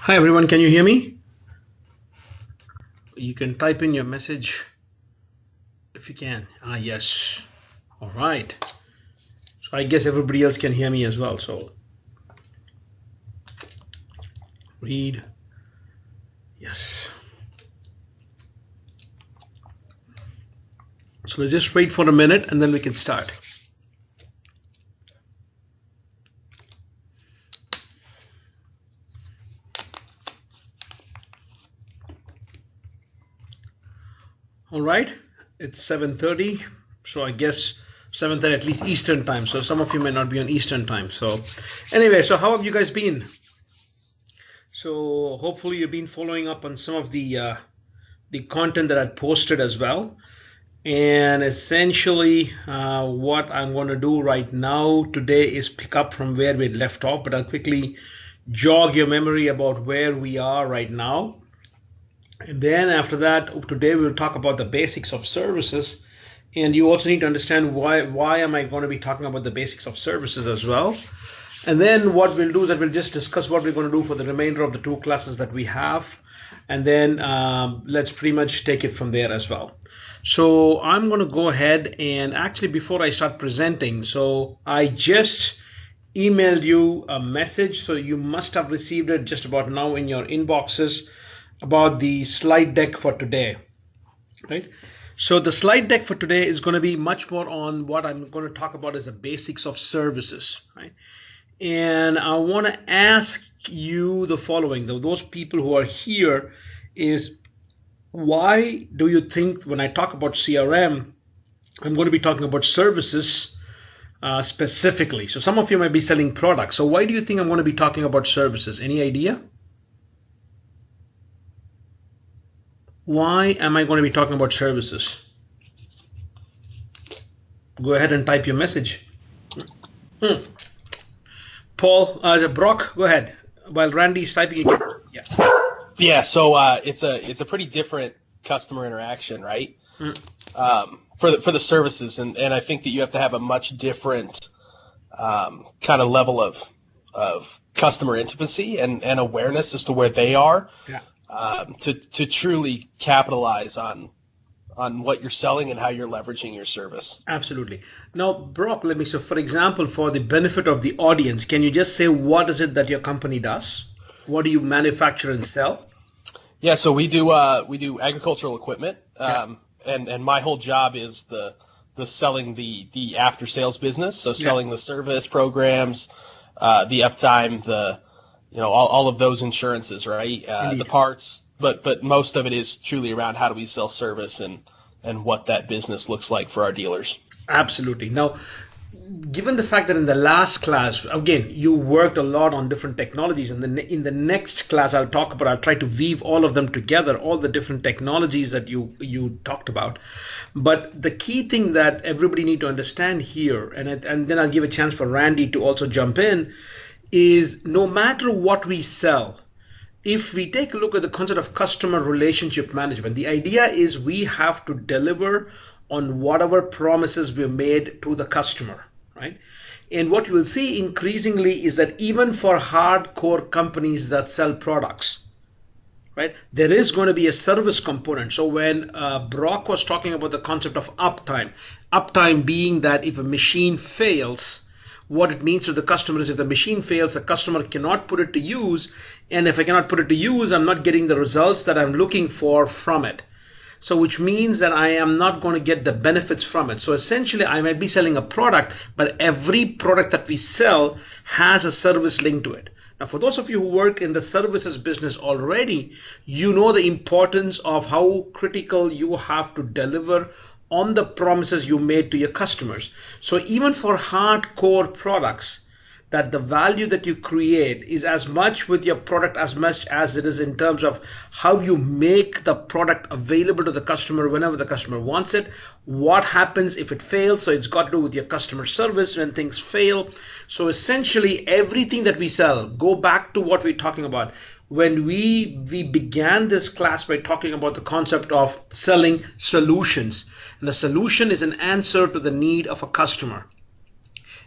Hi everyone, can you hear me? You can type in your message if you can. Yes. All right. So I guess everybody else can hear me as well. So read. Yes. So let's just wait for a minute and then we can start. All right. It's 7:30. So I guess 7:30 at least Eastern time. So some of you may not be on Eastern time. So anyway, so how have you guys been? So hopefully you've been following up on some of the content that I posted as well. And essentially, what I'm going to do right now today is pick up from where we left off, but I'll quickly jog your memory about where we are right now. And then after that, today we'll talk about the basics of services. And you also need to understand why am I going to be talking about the basics of services as well. And then what we'll do is that we'll just discuss what we're going to do for the remainder of the two classes that we have. And then let's pretty much take it from there as well. So I'm going to go ahead and actually before I start presenting, so I just emailed you a message. So you must have received it just about now in your inboxes about the slide deck for today, right? So the slide deck for today is going to be much more on what I'm going to talk about as the basics of services, right? And I want to ask you the following, though, those people who are here is why do you think when I talk about CRM, I'm going to be talking about services specifically? So some of you might be selling products. So why do you think I'm going to be talking about services? Any idea? Why am I going to be talking about services? Go ahead and type your message. Paul, Brock, go ahead. While Randy's typing again. Yeah. Yeah. So it's a pretty different customer interaction, right? For the services, and I think that you have to have a much different kind of level of customer intimacy and awareness as to where they are. Yeah. To truly capitalize on what you're selling and how you're leveraging your service. Absolutely. Now, Brock, so for example, for the benefit of the audience, can you just say what is it that your company does? What do you manufacture and sell? Yeah, so we do agricultural equipment, and my whole job is the selling the after sales business. So selling the service programs, the uptime, all of those insurances, right? The parts, but most of it is truly around how do we sell service and what that business looks like for our dealers. Absolutely. Now, given the fact that in the last class, again, you worked a lot on different technologies, and then in the next class I'll try to weave all of them together, all the different technologies that you talked about. But the key thing that everybody need to understand here, and then I'll give a chance for Randy to also jump in, is no matter what we sell, if we take a look at the concept of customer relationship management, the idea is we have to deliver on whatever promises we made to the customer, right? And what you will see increasingly is that even for hardcore companies that sell products, right, there is going to be a service component. So when Brock was talking about the concept of uptime being that if a machine fails, what it means to the customer is if the machine fails, the customer cannot put it to use. And if I cannot put it to use, I'm not getting the results that I'm looking for from it. So which means that I am not going to get the benefits from it. So essentially, I might be selling a product, but every product that we sell has a service linked to it. Now, for those of you who work in the services business already, you know the importance of how critical you have to deliver on the promises you made to your customers. So even for hardcore products, that the value that you create is as much with your product as much as it is in terms of how you make the product available to the customer whenever the customer wants it. What happens if it fails? So it's got to do with your customer service when things fail. So essentially everything that we sell, go back to what we're talking about. When we began this class by talking about the concept of selling solutions, and a solution is an answer to the need of a customer.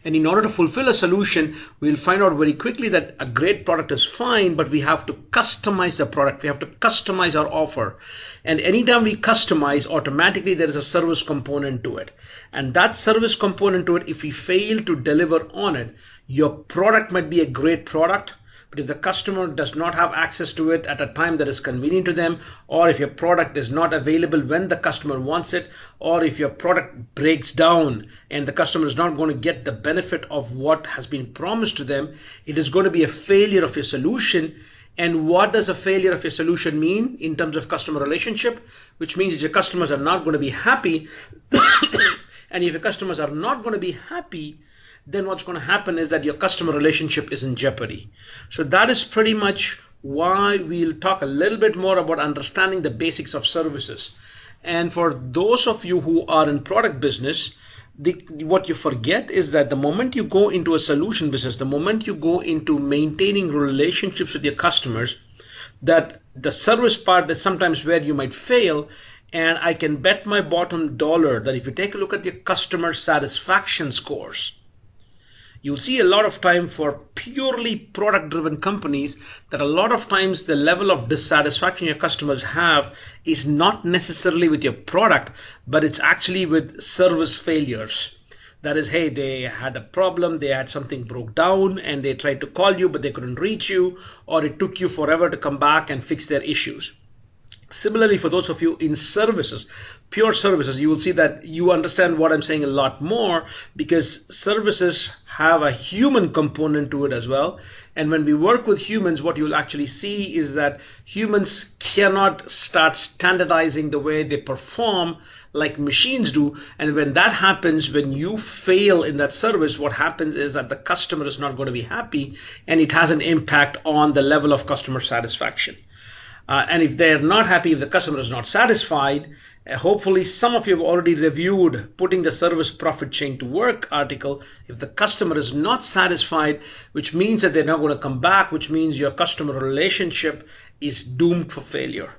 And in order to fulfill a solution, we'll find out very quickly that a great product is fine, but we have to customize the product. We have to customize our offer. And anytime we customize, automatically there is a service component to it. And that service component to it, if we fail to deliver on it, your product might be a great product, but if the customer does not have access to it at a time that is convenient to them, or if your product is not available when the customer wants it, or if your product breaks down and the customer is not going to get the benefit of what has been promised to them, it is going to be a failure of your solution. And what does a failure of your solution mean in terms of customer relationship? Which means that your customers are not going to be happy. And if your customers are not going to be happy, then what's going to happen is that your customer relationship is in jeopardy. So that is pretty much why we'll talk a little bit more about understanding the basics of services. And for those of you who are in product business, what you forget is that the moment you go into a solution business, the moment you go into maintaining relationships with your customers, that the service part is sometimes where you might fail. And I can bet my bottom dollar that if you take a look at your customer satisfaction scores, you'll see a lot of time for purely product driven companies that a lot of times the level of dissatisfaction your customers have is not necessarily with your product, but it's actually with service failures. That is, hey, they had a problem, they had something broke down and they tried to call you, but they couldn't reach you, or it took you forever to come back and fix their issues. Similarly, for those of you in services, pure services, you will see that you understand what I'm saying a lot more, because services have a human component to it as well. And when we work with humans, what you'll actually see is that humans cannot start standardizing the way they perform like machines do. And when that happens, when you fail in that service, what happens is that the customer is not going to be happy, and it has an impact on the level of customer satisfaction. And if they're not happy, if the customer is not satisfied, hopefully some of you have already reviewed Putting the Service Profit Chain to Work article. If the customer is not satisfied, which means that they're not going to come back, which means your customer relationship is doomed for failure.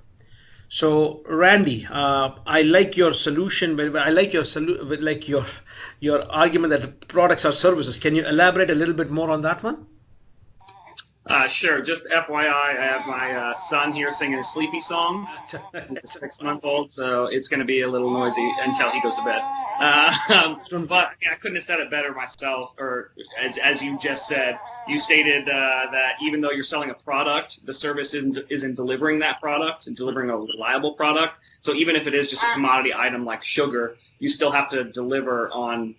So Randy, I like your solution. I like your argument that products are services. Can you elaborate a little bit more on that one? Sure. Just FYI, I have my son here singing his sleepy song. He's 6-month-old, so it's going to be a little noisy until he goes to bed. But I couldn't have said it better myself. Or as you just said, you stated that even though you're selling a product, the service isn't delivering that product and delivering a reliable product. So even if it is just a commodity item like sugar, you still have to deliver on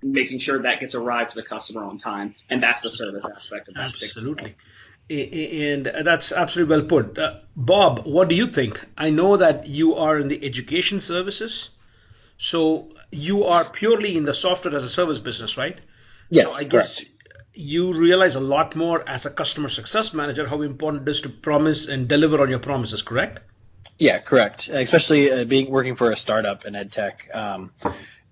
making sure that gets arrived to the customer on time, and that's the service aspect of that. Absolutely. And that's absolutely well put. Bob, what do you think? I know that you are in the education services, so you are purely in the software as a service business, right? Yes. So I guess you realize a lot more as a customer success manager how important it is to promise and deliver on your promises, correct? Yeah, correct. Especially working for a startup in ed tech.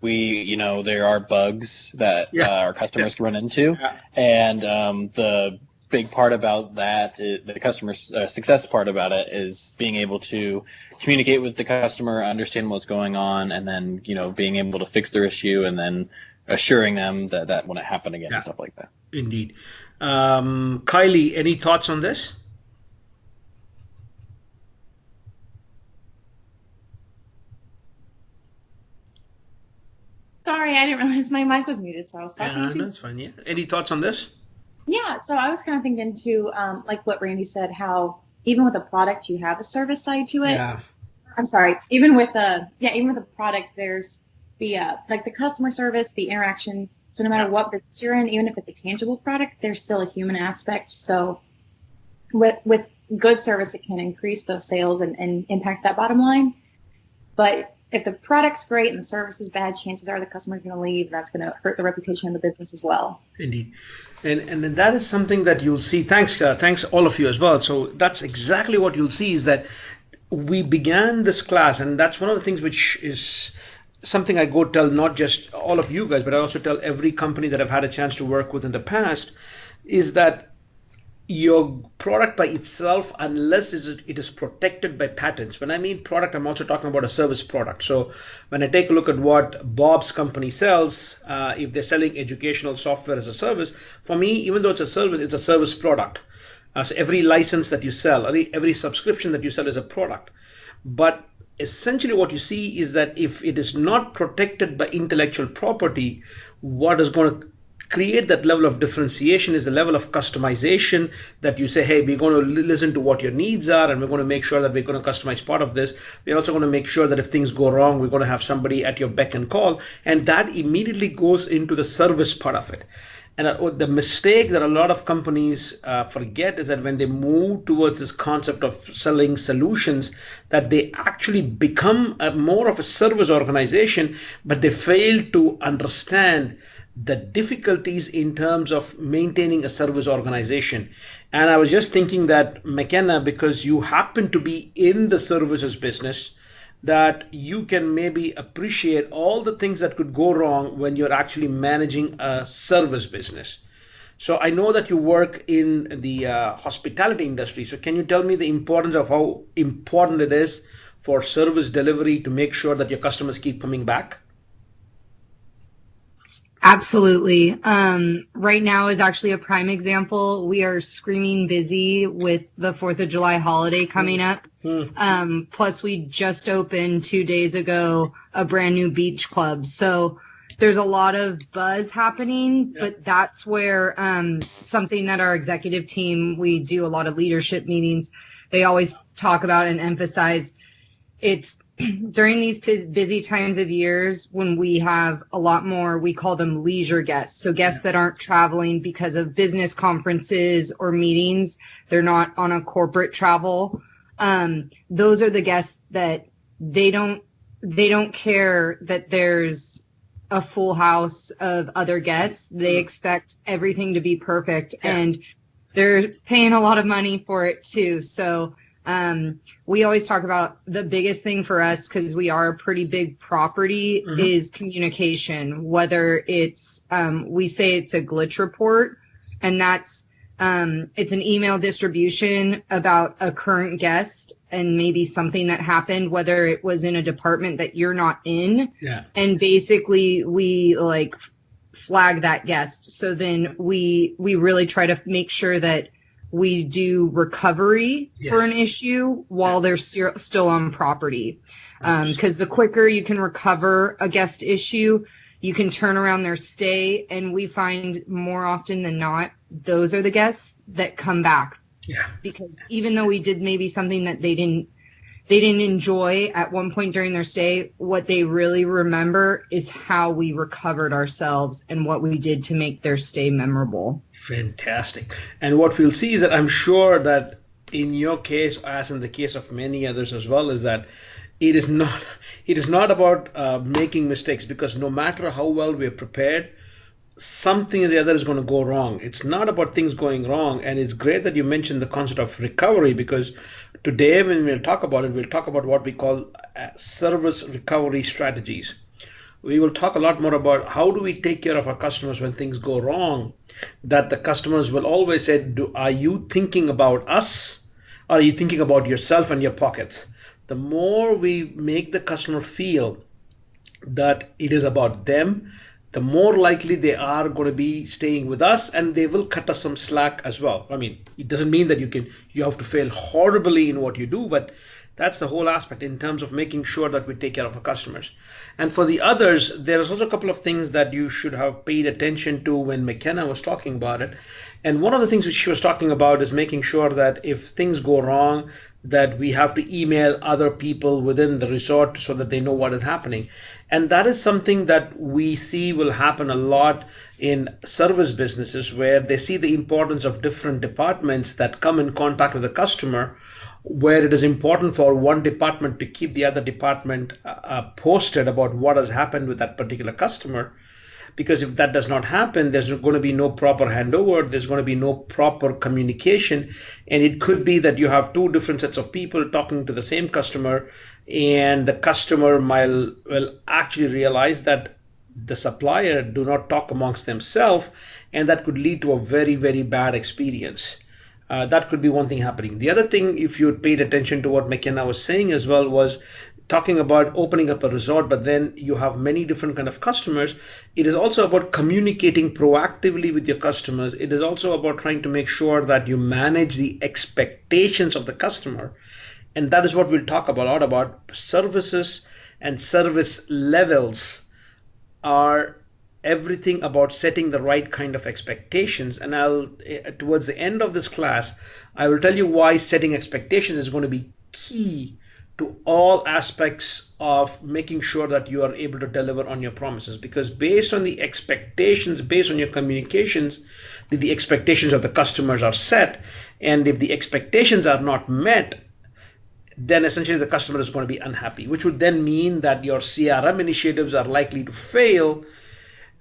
There are bugs that our customers can run into, and the big part about that, the customer success part about it, is being able to communicate with the customer, understand what's going on, and then being able to fix their issue, and then assuring them that won't happen again and stuff like that. Indeed. Kylie, any thoughts on this? Sorry, I didn't realize my mic was muted, so I was talking too. No, it's fine. Yeah. Any thoughts on this? Yeah, so I was kind of thinking too, like what Randy said, how even with a product, you have a service side to it. Yeah. I'm sorry. Even with a product, there's the like the customer service, the interaction. So no matter what business you're in, even if it's a tangible product, there's still a human aspect. So with good service, it can increase those sales and impact that bottom line. But if the product's great and the service is bad, chances are the customer's going to leave, and that's going to hurt the reputation of the business as well. Indeed. And that is something that you'll see. Thanks all of you as well. So that's exactly what you'll see, is that we began this class, and that's one of the things which is something I go tell not just all of you guys, but I also tell every company that I've had a chance to work with in the past, is that your product by itself, unless it is protected by patents. When I mean product, I'm also talking about a service product. So when I take a look at what Bob's company sells, if they're selling educational software as a service, for me, even though it's a service product. So every license that you sell, every subscription that you sell is a product. But essentially what you see is that if it is not protected by intellectual property, what is going to create that level of differentiation is the level of customization, that you say, hey, we're going to listen to what your needs are, and we're going to make sure that we're going to customize part of this. We're also going to make sure that if things go wrong, we're going to have somebody at your beck and call, and that immediately goes into the service part of it. And the mistake that a lot of companies forget is that when they move towards this concept of selling solutions, that they actually become more of a service organization, but they fail to understand the difficulties in terms of maintaining a service organization. And I was just thinking that, McKenna, because you happen to be in the services business, that you can maybe appreciate all the things that could go wrong when you're actually managing a service business. So I know that you work in the hospitality industry. So can you tell me the importance of how important it is for service delivery to make sure that your customers keep coming back? Absolutely. Right now is actually a prime example. We are screaming busy with the 4th of July holiday coming up. Plus, we just opened 2 days ago a brand new beach club. So there's a lot of buzz happening, but that's where something that our executive team, we do a lot of leadership meetings. They always talk about and emphasize it's during these busy times of years when we have a lot more, we call them leisure guests. So guests that aren't traveling because of business conferences or meetings. They're not on a corporate travel. Those are the guests that they don't care that there's a full house of other guests. They expect everything to be perfect, and they're paying a lot of money for it too. So we always talk about the biggest thing for us, because we are a pretty big property, is communication. Whether it's, we say it's a glitch report, and that's, it's an email distribution about a current guest and maybe something that happened, whether it was in a department that you're not in. And basically we like flag that guest. So then we really try to make sure that we do recovery for an issue while they're still on property. Because the quicker you can recover a guest issue, you can turn around their stay. And we find more often than not, those are the guests that come back. Because even though we did maybe something that they didn't enjoy at one point during their stay, what they really remember is how we recovered ourselves and what we did to make their stay memorable. Fantastic. And what we'll see is that I'm sure that in your case, as in the case of many others as well, is that it is not about making mistakes, because no matter how well we're prepared, something or the other is going to go wrong. It's not about things going wrong. And it's great that you mentioned the concept of recovery, because today when we'll talk about it, we'll talk about what we call service recovery strategies. We will talk a lot more about how do we take care of our customers when things go wrong, that the customers will always say, are you thinking about us, or are you thinking about yourself and your pockets? The more we make the customer feel that it is about them, the more likely they are going to be staying with us, and they will cut us some slack as well. I mean, it doesn't mean that you have to fail horribly in what you do, but that's the whole aspect in terms of making sure that we take care of our customers. And for the others, there's also a couple of things that you should have paid attention to when McKenna was talking about it. And one of the things which she was talking about is making sure that if things go wrong, that we have to email other people within the resort so that they know what is happening. And that is something that we see will happen a lot in service businesses, where they see the importance of different departments that come in contact with the customer, where it is important for one department to keep the other department posted about what has happened with that particular customer. Because if that does not happen, there's going to be no proper handover, there's going to be no proper communication, and it could be that you have two different sets of people talking to the same customer, and the customer will actually realize that the supplier do not talk amongst themselves, and that could lead to a very, very bad experience. That could be one thing happening. The other thing, if you paid attention to what McKenna was saying as well, was talking about opening up a resort, but then you have many different kind of customers. It is also about communicating proactively with your customers. It is also about trying to make sure that you manage the expectations of the customer. And that is what we'll talk about a lot about. Services and service levels are everything about setting the right kind of expectations. And I'll, towards the end of this class, I will tell you why setting expectations is going to be key to all aspects of making sure that you are able to deliver on your promises. Because based on the expectations, based on your communications, the expectations of the customers are set. And if the expectations are not met, then essentially the customer is going to be unhappy, which would then mean that your CRM initiatives are likely to fail,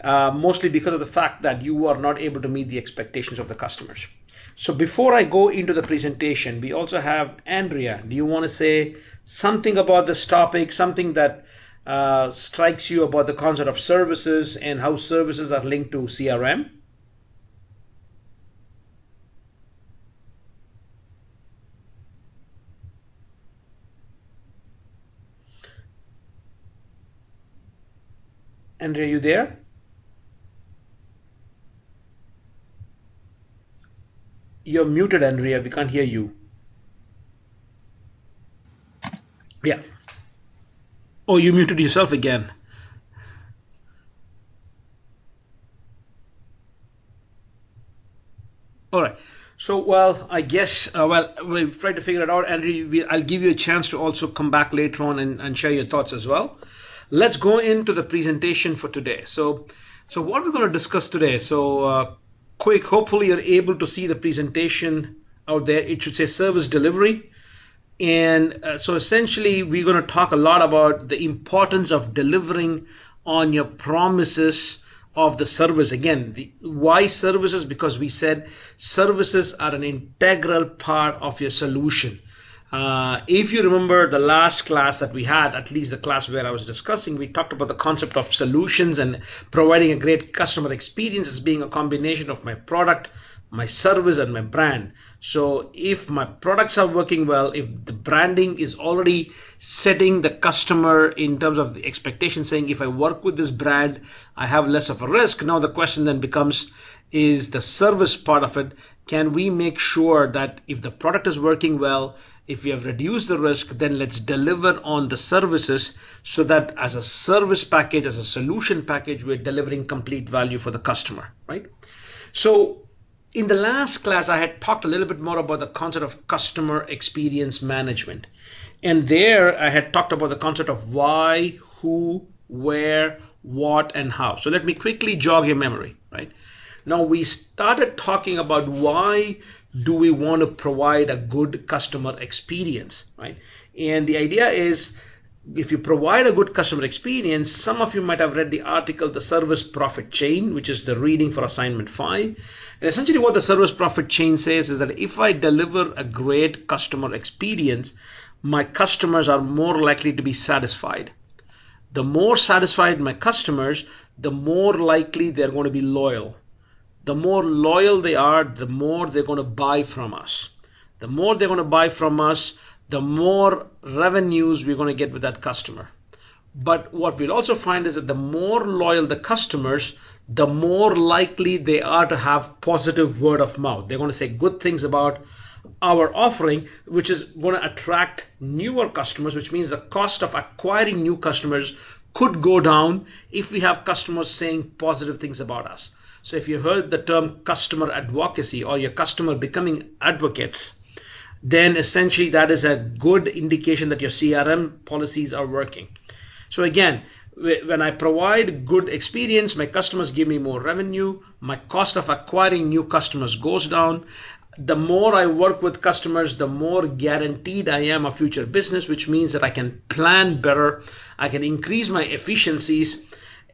mostly because of the fact that you are not able to meet the expectations of the customers. So before I go into the presentation, we also have Andrea. Do you want to say something about this topic, something that strikes you about the concept of services and how services are linked to CRM? Andrea, you there? You're muted, Andrea. We can't hear you. Yeah. Oh, you muted yourself again. All right. So, well, I guess, we'll try to figure it out. Andrea, I'll give you a chance to also come back later on and share your thoughts as well. Let's go into the presentation for today. So what we're going to discuss today. So, quick, hopefully you're able to see the presentation out there. It should say service delivery. And so essentially we're going to talk a lot about the importance of delivering on your promises of the service. Again, why services? Because we said services are an integral part of your solution. If you remember the last class that we had, at least the class where I was discussing, we talked about the concept of solutions and providing a great customer experience as being a combination of my product, my service, and my brand. So if my products are working well, if the branding is already setting the customer in terms of the expectation, saying if I work with this brand, I have less of a risk. Now the question then becomes, is the service part of it? Can we make sure that if the product is working well, if we have reduced the risk, then let's deliver on the services so that as a service package, as a solution package, we're delivering complete value for the customer, right? So in the last class, I had talked a little bit more about the concept of customer experience management. And there I had talked about the concept of why, who, where, what, and how. So let me quickly jog your memory, right? Now we started talking about why do we want to provide a good customer experience, right? And the idea is, if you provide a good customer experience, some of you might have read the article, The Service Profit Chain, which is the reading for assignment 5. And essentially what the service profit chain says is that if I deliver a great customer experience, my customers are more likely to be satisfied. The more satisfied my customers, the more likely they're going to be loyal. The more loyal they are, the more they're going to buy from us. The more they're going to buy from us, the more revenues we're going to get with that customer. But what we'll also find is that the more loyal the customers, the more likely they are to have positive word of mouth. They're going to say good things about our offering, which is going to attract newer customers, which means the cost of acquiring new customers could go down if we have customers saying positive things about us. So if you heard the term customer advocacy or your customer becoming advocates, then essentially that is a good indication that your CRM policies are working. So again, when I provide good experience, my customers give me more revenue, my cost of acquiring new customers goes down. The more I work with customers, the more guaranteed I am of future business, which means that I can plan better, I can increase my efficiencies.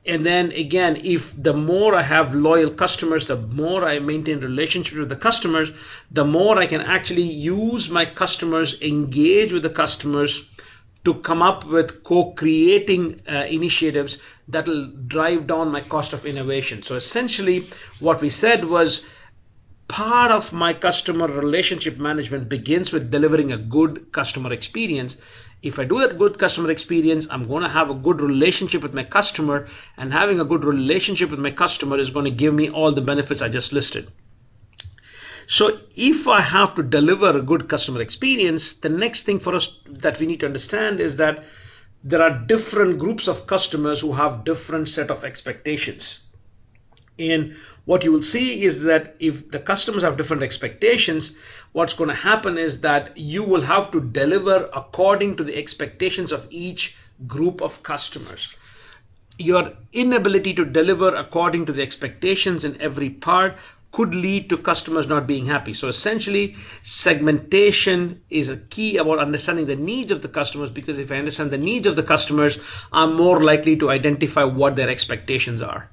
And then again, if the more I have loyal customers, the more I maintain relationships with the customers, the more I can actually use my customers, engage with the customers to come up with co-creating initiatives that will drive down my cost of innovation. So essentially what we said was part of my customer relationship management begins with delivering a good customer experience. If I do that good customer experience, I'm going to have a good relationship with my customer, and having a good relationship with my customer is going to give me all the benefits I just listed. So if I have to deliver a good customer experience, the next thing for us that we need to understand is that there are different groups of customers who have different set of expectations. And what you will see is that if the customers have different expectations, what's going to happen is that you will have to deliver according to the expectations of each group of customers. Your inability to deliver according to the expectations in every part could lead to customers not being happy. So essentially, segmentation is a key about understanding the needs of the customers, because if I understand the needs of the customers, I'm more likely to identify what their expectations are.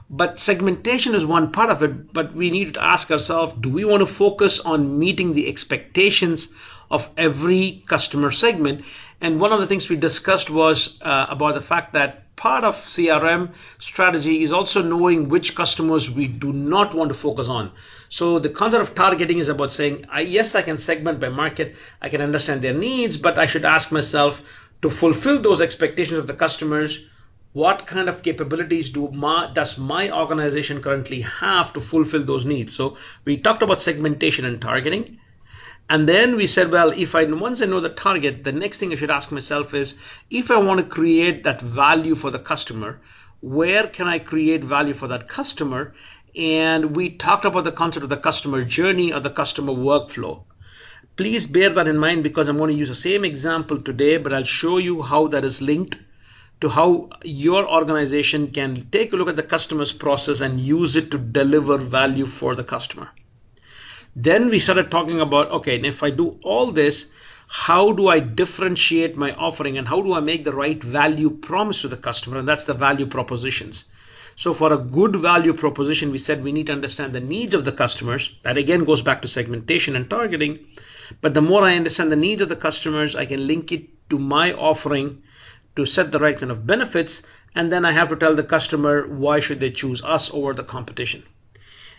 But segmentation is one part of it, but we need to ask ourselves, do we want to focus on meeting the expectations of every customer segment? And one of the things we discussed was about the fact that part of CRM strategy is also knowing which customers we do not want to focus on. So the concept of targeting is about saying, yes, I can segment by market, I can understand their needs, but I should ask myself, to fulfill those expectations of the customers, what kind of capabilities does my organization currently have to fulfill those needs? So we talked about segmentation and targeting. And then we said, well, once I know the target, the next thing I should ask myself is, if I want to create that value for the customer, where can I create value for that customer? And we talked about the concept of the customer journey or the customer workflow. Please bear that in mind, because I'm going to use the same example today, but I'll show you how that is linked to how your organization can take a look at the customer's process and use it to deliver value for the customer. Then we started talking about, okay, and if I do all this, how do I differentiate my offering and how do I make the right value promise to the customer? And that's the value propositions. So for a good value proposition, we said we need to understand the needs of the customers. That again goes back to segmentation and targeting. But the more I understand the needs of the customers, I can link it to my offering to set the right kind of benefits, and then I have to tell the customer why should they choose us over the competition.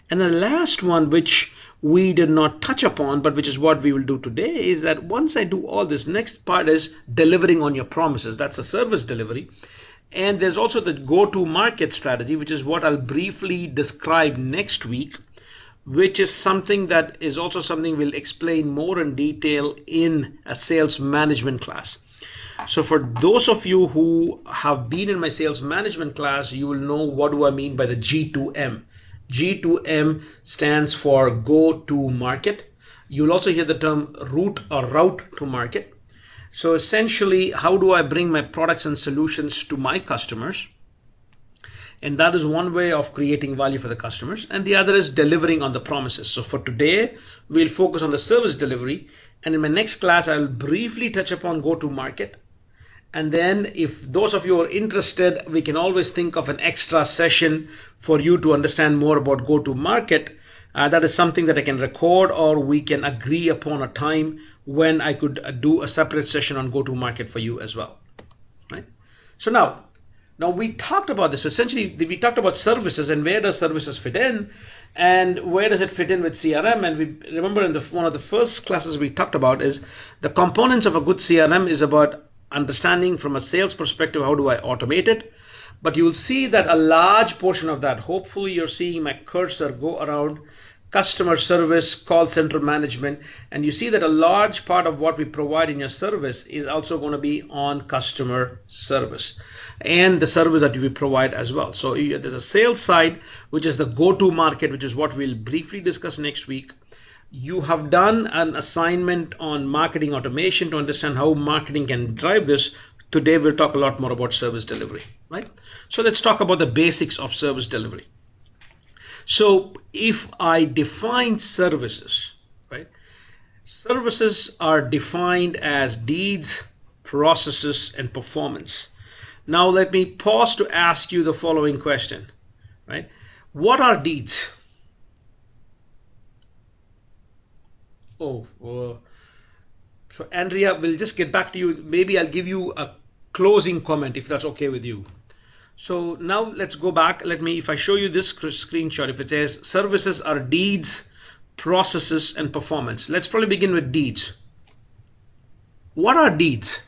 And the last one, which we did not touch upon, but which is what we will do today, is that once I do all this, next part is delivering on your promises. That's a service delivery. And there's also the go-to-market strategy, which is what I'll briefly describe next week, which is something that is also something we'll explain more in detail in a sales management class. So for those of you who have been in my sales management class, you will know what do I mean by the G2M. G2M stands for go to market. You'll also hear the term route or route to market. So essentially, how do I bring my products and solutions to my customers? And that is one way of creating value for the customers. And the other is delivering on the promises. So for today, we'll focus on the service delivery. And in my next class, I'll briefly touch upon go to market. And then if those of you are interested, we can always think of an extra session for you to understand more about go-to-market. That is something that I can record, or we can agree upon a time when I could do a separate session on go-to-market for you as well. Right? So now we talked about this. Essentially, we talked about services and where does services fit in and where does it fit in with CRM. And we remember in one of the first classes we talked about is the components of a good CRM is about understanding from a sales perspective, how do I automate it? But you will see that a large portion of that, hopefully you're seeing my cursor go around customer service, call center management, and you see that a large part of what we provide in your service is also going to be on customer service and the service that we provide as well. So there's a sales side, which is the go-to market, which is what we'll briefly discuss next week. You have done an assignment on marketing automation to understand how marketing can drive this. Today, we'll talk a lot more about service delivery, right? So let's talk about the basics of service delivery. So if I define services, right? Services are defined as deeds, processes, and performance. Now let me pause to ask you the following question, right? What are deeds? So Andrea, we'll just get back to you. Maybe I'll give you a closing comment if that's okay with you. So now let's go back. If I show you this screenshot, if it says services are deeds, processes, and performance. Let's probably begin with deeds. What are deeds?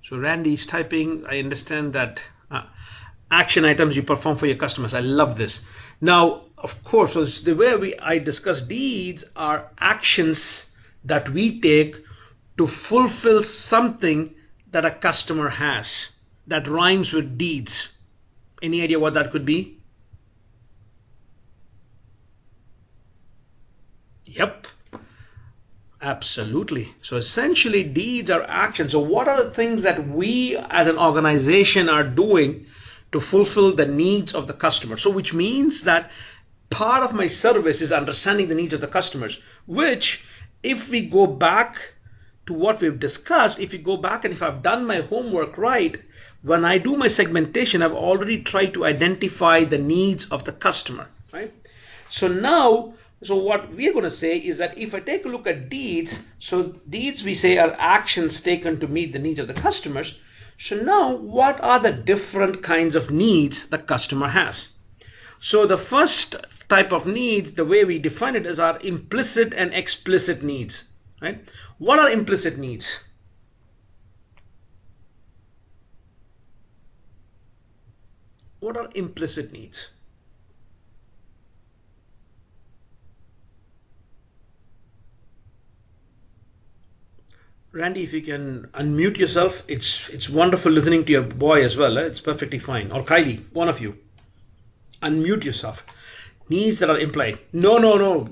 So Randy is typing. I understand that action items you perform for your customers. I love this. Now, of course, so the way I discuss deeds are actions that we take to fulfill something that a customer has that rhymes with deeds. Any idea what that could be? Yep. Absolutely. So essentially, deeds are actions. So what are the things that we as an organization are doing to fulfill the needs of the customer? So which means that part of my service is understanding the needs of the customers, which if we go back to what we've discussed, if you go back and if I've done my homework right, when I do my segmentation, I've already tried to identify the needs of the customer, right? So now, so what we're going to say is that if I take a look at deeds, so deeds we say are actions taken to meet the needs of the customers. So now what are the different kinds of needs the customer has? So the first type of needs, the way we define it is our implicit and explicit needs, right? What are implicit needs? What are implicit needs? Randy, if you can unmute yourself, it's wonderful listening to your boy as well. It's perfectly fine. Or Kylie, one of you, unmute yourself. Needs that are implied. No.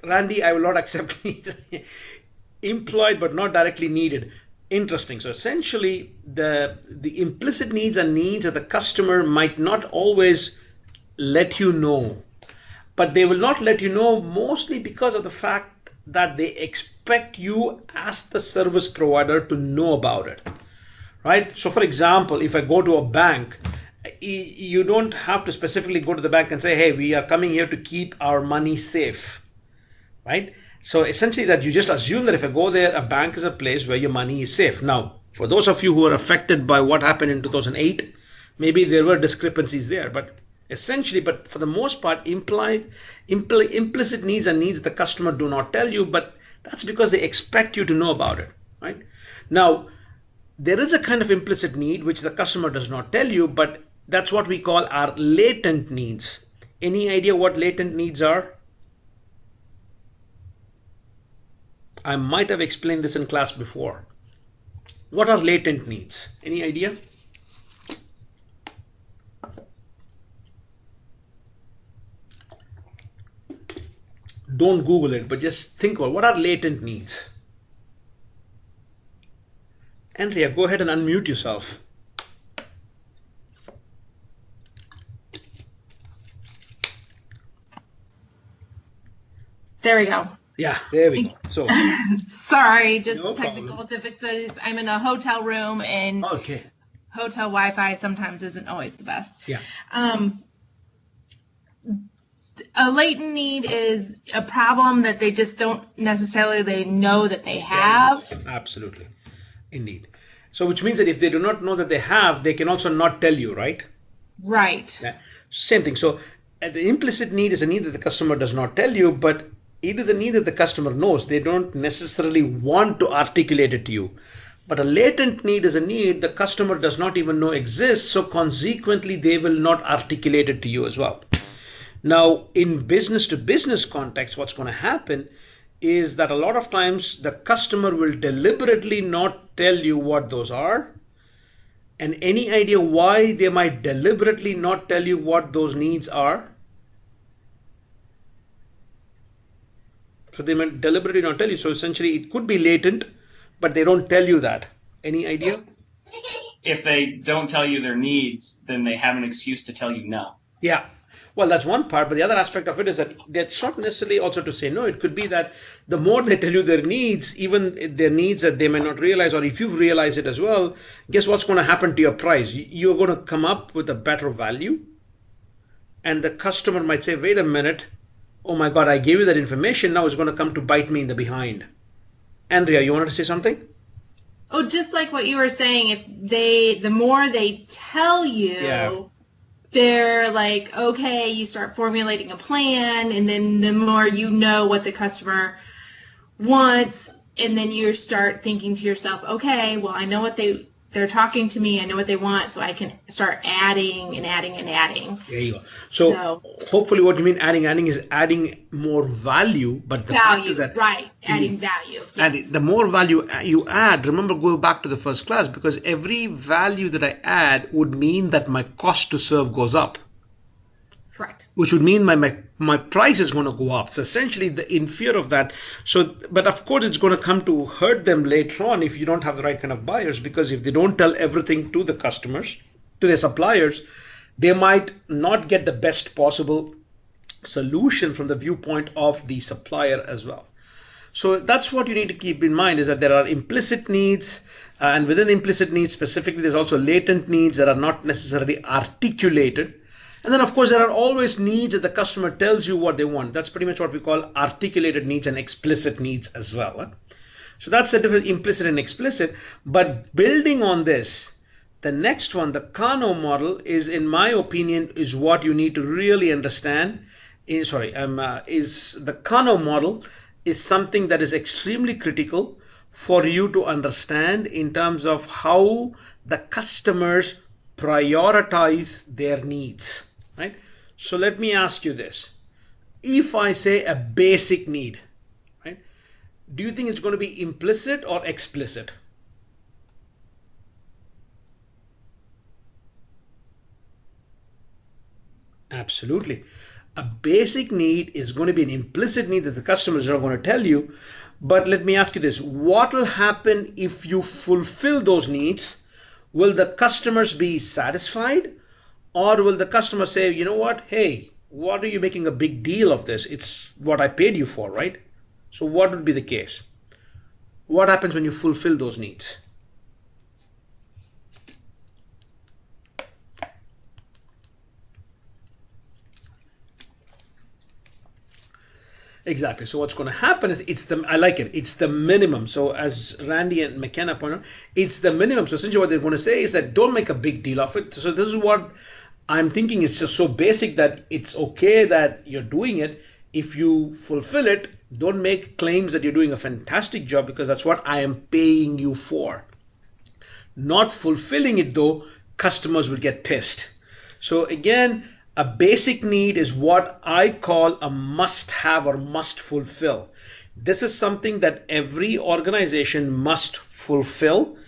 Randy, I will not accept needs. Implied but not directly needed. Interesting. So essentially, the implicit needs are needs that the customer might not always let you know. But they will not let you know mostly because of the fact that they expect you as the service provider to know about it, right? So for example, if I go to a bank, you don't have to specifically go to the bank and say, hey, we are coming here to keep our money safe, right? So essentially that you just assume that if I go there, a bank is a place where your money is safe. Now, for those of you who are affected by what happened in 2008, maybe there were discrepancies there, but essentially, but for the most part, implicit needs are needs that the customer do not tell you, but that's because they expect you to know about it, right? Now, there is a kind of implicit need which the customer does not tell you, but that's what we call our latent needs. Any idea what latent needs are? I might have explained this in class before. What are latent needs? Any idea? Don't Google it, but just think about what are latent needs. Andrea, go ahead and unmute yourself. There we go. Yeah, there we go. So sorry, just no technical problem. difficulties. I'm in a hotel room and Okay. hotel Wi-Fi sometimes isn't always the best. Yeah. A latent need is a problem that they just don't necessarily they know that they have. Absolutely. Indeed. So which means that if they do not know that they have, they can also not tell you, right? Right. Yeah. Same thing. So the implicit need is a need that the customer does not tell you, but it is a need that the customer knows. They don't necessarily want to articulate it to you. But a latent need is a need the customer does not even know exists, so consequently they will not articulate it to you as well. Now, in business to business context, what's going to happen is that a lot of times the customer will deliberately not tell you what those are. And any idea why they might deliberately not tell you what those needs are? So they might deliberately not tell you. So essentially it could be latent, but they don't tell you that. Any idea? If they don't tell you their needs, then they have an excuse to tell you no. Yeah. Well, that's one part, but the other aspect of it is that that's not necessarily also to say no. It could be that the more they tell you their needs, even their needs that they may not realize, or if you've realized it as well, guess what's going to happen to your price? You're going to come up with a better value, and the customer might say, wait a minute, oh my God, I gave you that information. Now it's going to come to bite me in the behind. Andrea, you wanted to say something? Oh, just like what you were saying, the more they tell you, they're like, okay, you start formulating a plan, and then the more you know what the customer wants, and then you start thinking to yourself, okay, well, I know what they're talking to me, I know what they want, so I can start adding and adding and adding. There you go. So hopefully what you mean adding is adding more value, but the fact is that adding value. Yes. And the more value you add, remember, go back to the first class, because every value that I add would mean that my cost to serve goes up. Correct. Which would mean my price is going to go up. So essentially, in fear of that. So, but of course, it's going to come to hurt them later on if you don't have the right kind of buyers, because if they don't tell everything to the customers, to their suppliers, they might not get the best possible solution from the viewpoint of the supplier as well. So that's what you need to keep in mind, is that there are implicit needs, and within implicit needs specifically, there's also latent needs that are not necessarily articulated. And then, of course, there are always needs that the customer tells you what they want. That's pretty much what we call articulated needs and explicit needs as well. So that's the difference, implicit and explicit. But building on this, the next one, the Kano model, is, in my opinion, is what you need to really understand. Is the Kano model is something that is extremely critical for you to understand in terms of how the customers prioritize their needs. Right? So let me ask you this. If I say a basic need, right, do you think it's going to be implicit or explicit? Absolutely. A basic need is going to be an implicit need that the customers are going to tell you. But let me ask you this. What will happen if you fulfill those needs? Will the customers be satisfied? Or will the customer say, you know what, hey, what are you making a big deal of this? It's what I paid you for, right? So what would be the case? What happens when you fulfill those needs? Exactly. So what's going to happen is I like it. It's the minimum. So as Randy and McKenna pointed out, it's the minimum. So essentially what they're going to say is that don't make a big deal of it. So this is what I'm thinking is just so basic that it's okay that you're doing it. If you fulfill it, don't make claims that you're doing a fantastic job, because that's what I am paying you for. Not fulfilling it though, customers will get pissed. So again, a basic need is what I call a must-have or must fulfill. This is something that every organization must fulfill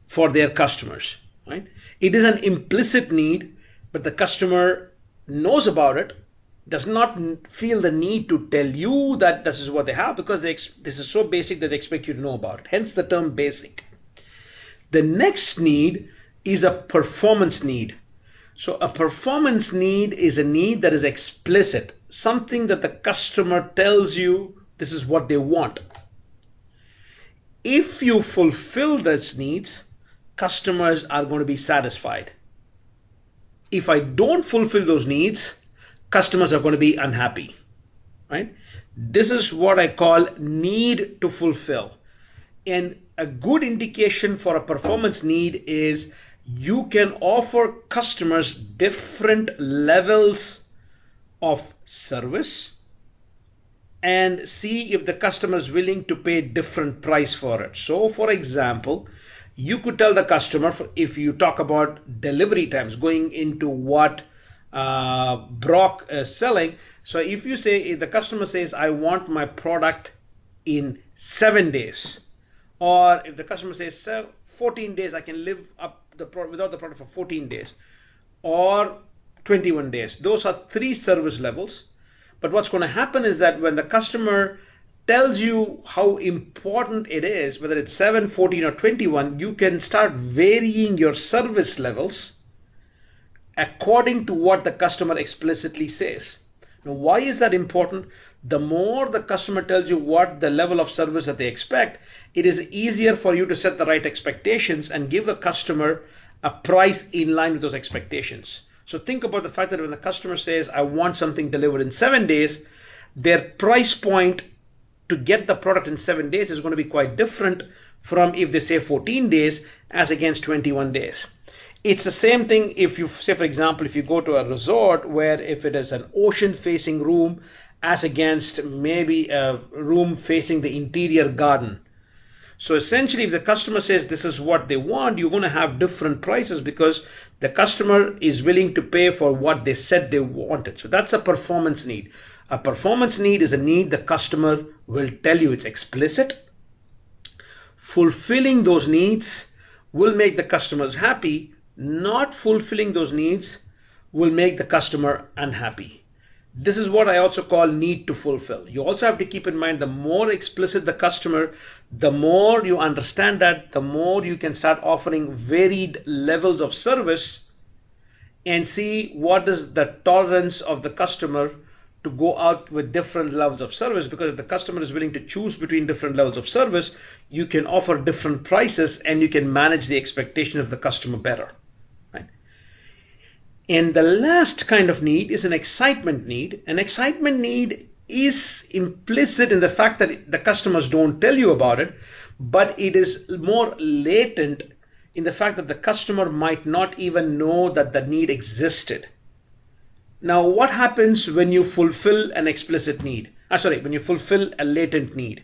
for their customers, right? It is an implicit need, but the customer knows about it, does not feel the need to tell you that this is what they have, because this is so basic that they expect you to know about it. Hence the term basic. The next need is a performance need. So a performance need is a need that is explicit, something that the customer tells you this is what they want. If you fulfill those needs, customers are going to be satisfied. If I don't fulfill those needs, customers are going to be unhappy, right? This is what I call need to fulfill. And a good indication for a performance need is you can offer customers different levels of service and see if the customer is willing to pay different price for it. So for example, you could tell the customer, if you talk about delivery times, going into what Brock is selling. So if you say, if the customer says, I want my product in 7 days, or if the customer says 14 days, I can live up without the product for 14 days, or 21 days. Those are 3 service levels. But what's going to happen is that when the customer tells you how important it is, whether it's 7, 14, or 21, you can start varying your service levels according to what the customer explicitly says. Now, why is that important? The more the customer tells you what the level of service that they expect, it is easier for you to set the right expectations and give a customer a price in line with those expectations. So think about the fact that when the customer says, I want something delivered in 7 days, their price point to get the product in 7 days is going to be quite different from if they say 14 days as against 21 days. It's the same thing if you say, for example, if you go to a resort where if it is an ocean facing room as against maybe a room facing the interior garden. So essentially, if the customer says this is what they want, you're going to have different prices because the customer is willing to pay for what they said they wanted. So that's a performance need. A performance need is a need the customer will tell you. It's explicit. Fulfilling those needs will make the customers happy. Not fulfilling those needs will make the customer unhappy. This is what I also call need to fulfill. You also have to keep in mind the more explicit the customer, the more you understand that, the more you can start offering varied levels of service and see what is the tolerance of the customer to go out with different levels of service. Because if the customer is willing to choose between different levels of service, you can offer different prices and you can manage the expectation of the customer better. And the last kind of need is an excitement need. An excitement need is implicit in the fact that the customers don't tell you about it, but it is more latent in the fact that the customer might not even know that the need existed. Now, what happens when you fulfill an explicit need? When you fulfill a latent need?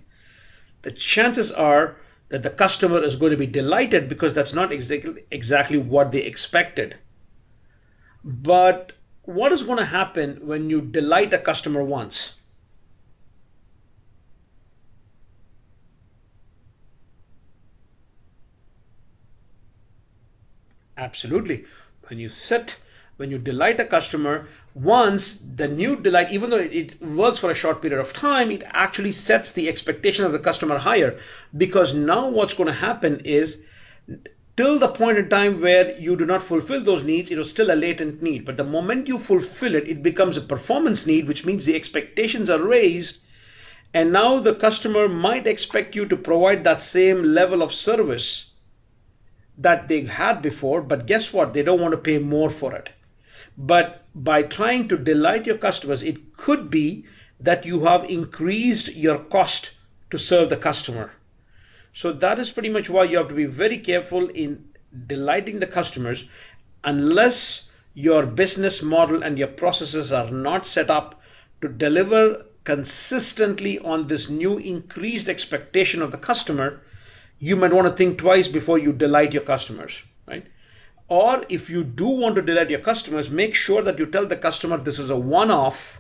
The chances are that the customer is going to be delighted because that's not exactly what they expected. But what is going to happen when you delight a customer once? Absolutely. When you delight a customer once, the new delight, even though it works for a short period of time, it actually sets the expectation of the customer higher, because now what's going to happen is, till the point in time where you do not fulfill those needs, it was still a latent need. But the moment you fulfill it, it becomes a performance need, which means the expectations are raised. And now the customer might expect you to provide that same level of service that they had before. But guess what? They don't want to pay more for it. But by trying to delight your customers, it could be that you have increased your cost to serve the customer. So that is pretty much why you have to be very careful in delighting the customers. Unless your business model and your processes are not set up to deliver consistently on this new increased expectation of the customer, you might want to think twice before you delight your customers, right? Or if you do want to delight your customers, make sure that you tell the customer this is a one-off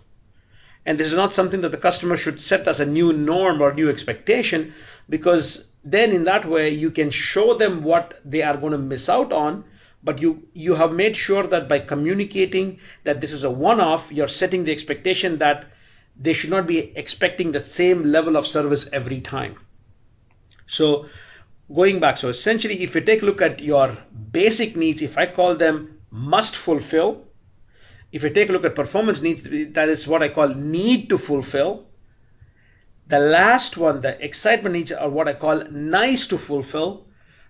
and this is not something that the customer should set as a new norm or new expectation, because then in that way you can show them what they are going to miss out on. But you have made sure that by communicating that this is a one-off, you're setting the expectation that they should not be expecting the same level of service every time. So going back, so essentially if you take a look at your basic needs, if I call them must fulfill, if you take a look at performance needs, that is what I call need to fulfill. The last one, the excitement needs, are what I call nice to fulfill,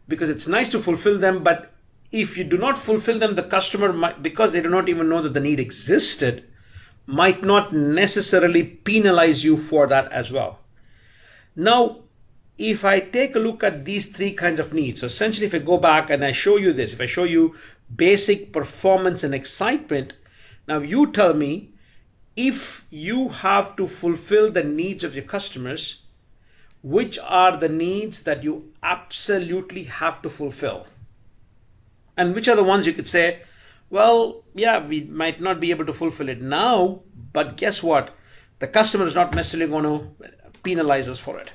because it's nice to fulfill them, but if you do not fulfill them, the customer might, because they do not even know that the need existed, might not necessarily penalize you for that as well. Now, if I take a look at these three kinds of needs, so essentially if I go back and I show you this, if I show you basic, performance, and excitement, now you tell me, if you have to fulfill the needs of your customers, which are the needs that you absolutely have to fulfill? And which are the ones you could say, well, yeah, we might not be able to fulfill it now, but guess what? The customer is not necessarily going to penalize us for it.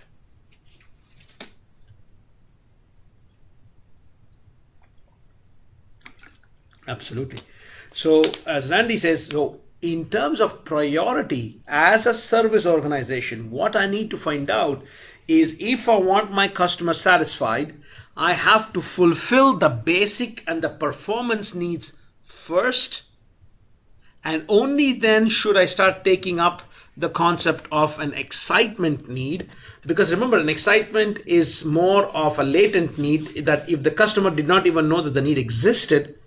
Absolutely. So as Randy says, so in terms of priority as a service organization, what I need to find out is, if I want my customer satisfied, I have to fulfill the basic and the performance needs first, and only then should I start taking up the concept of an excitement need. Because remember, an excitement is more of a latent need, that if the customer did not even know that the need existed,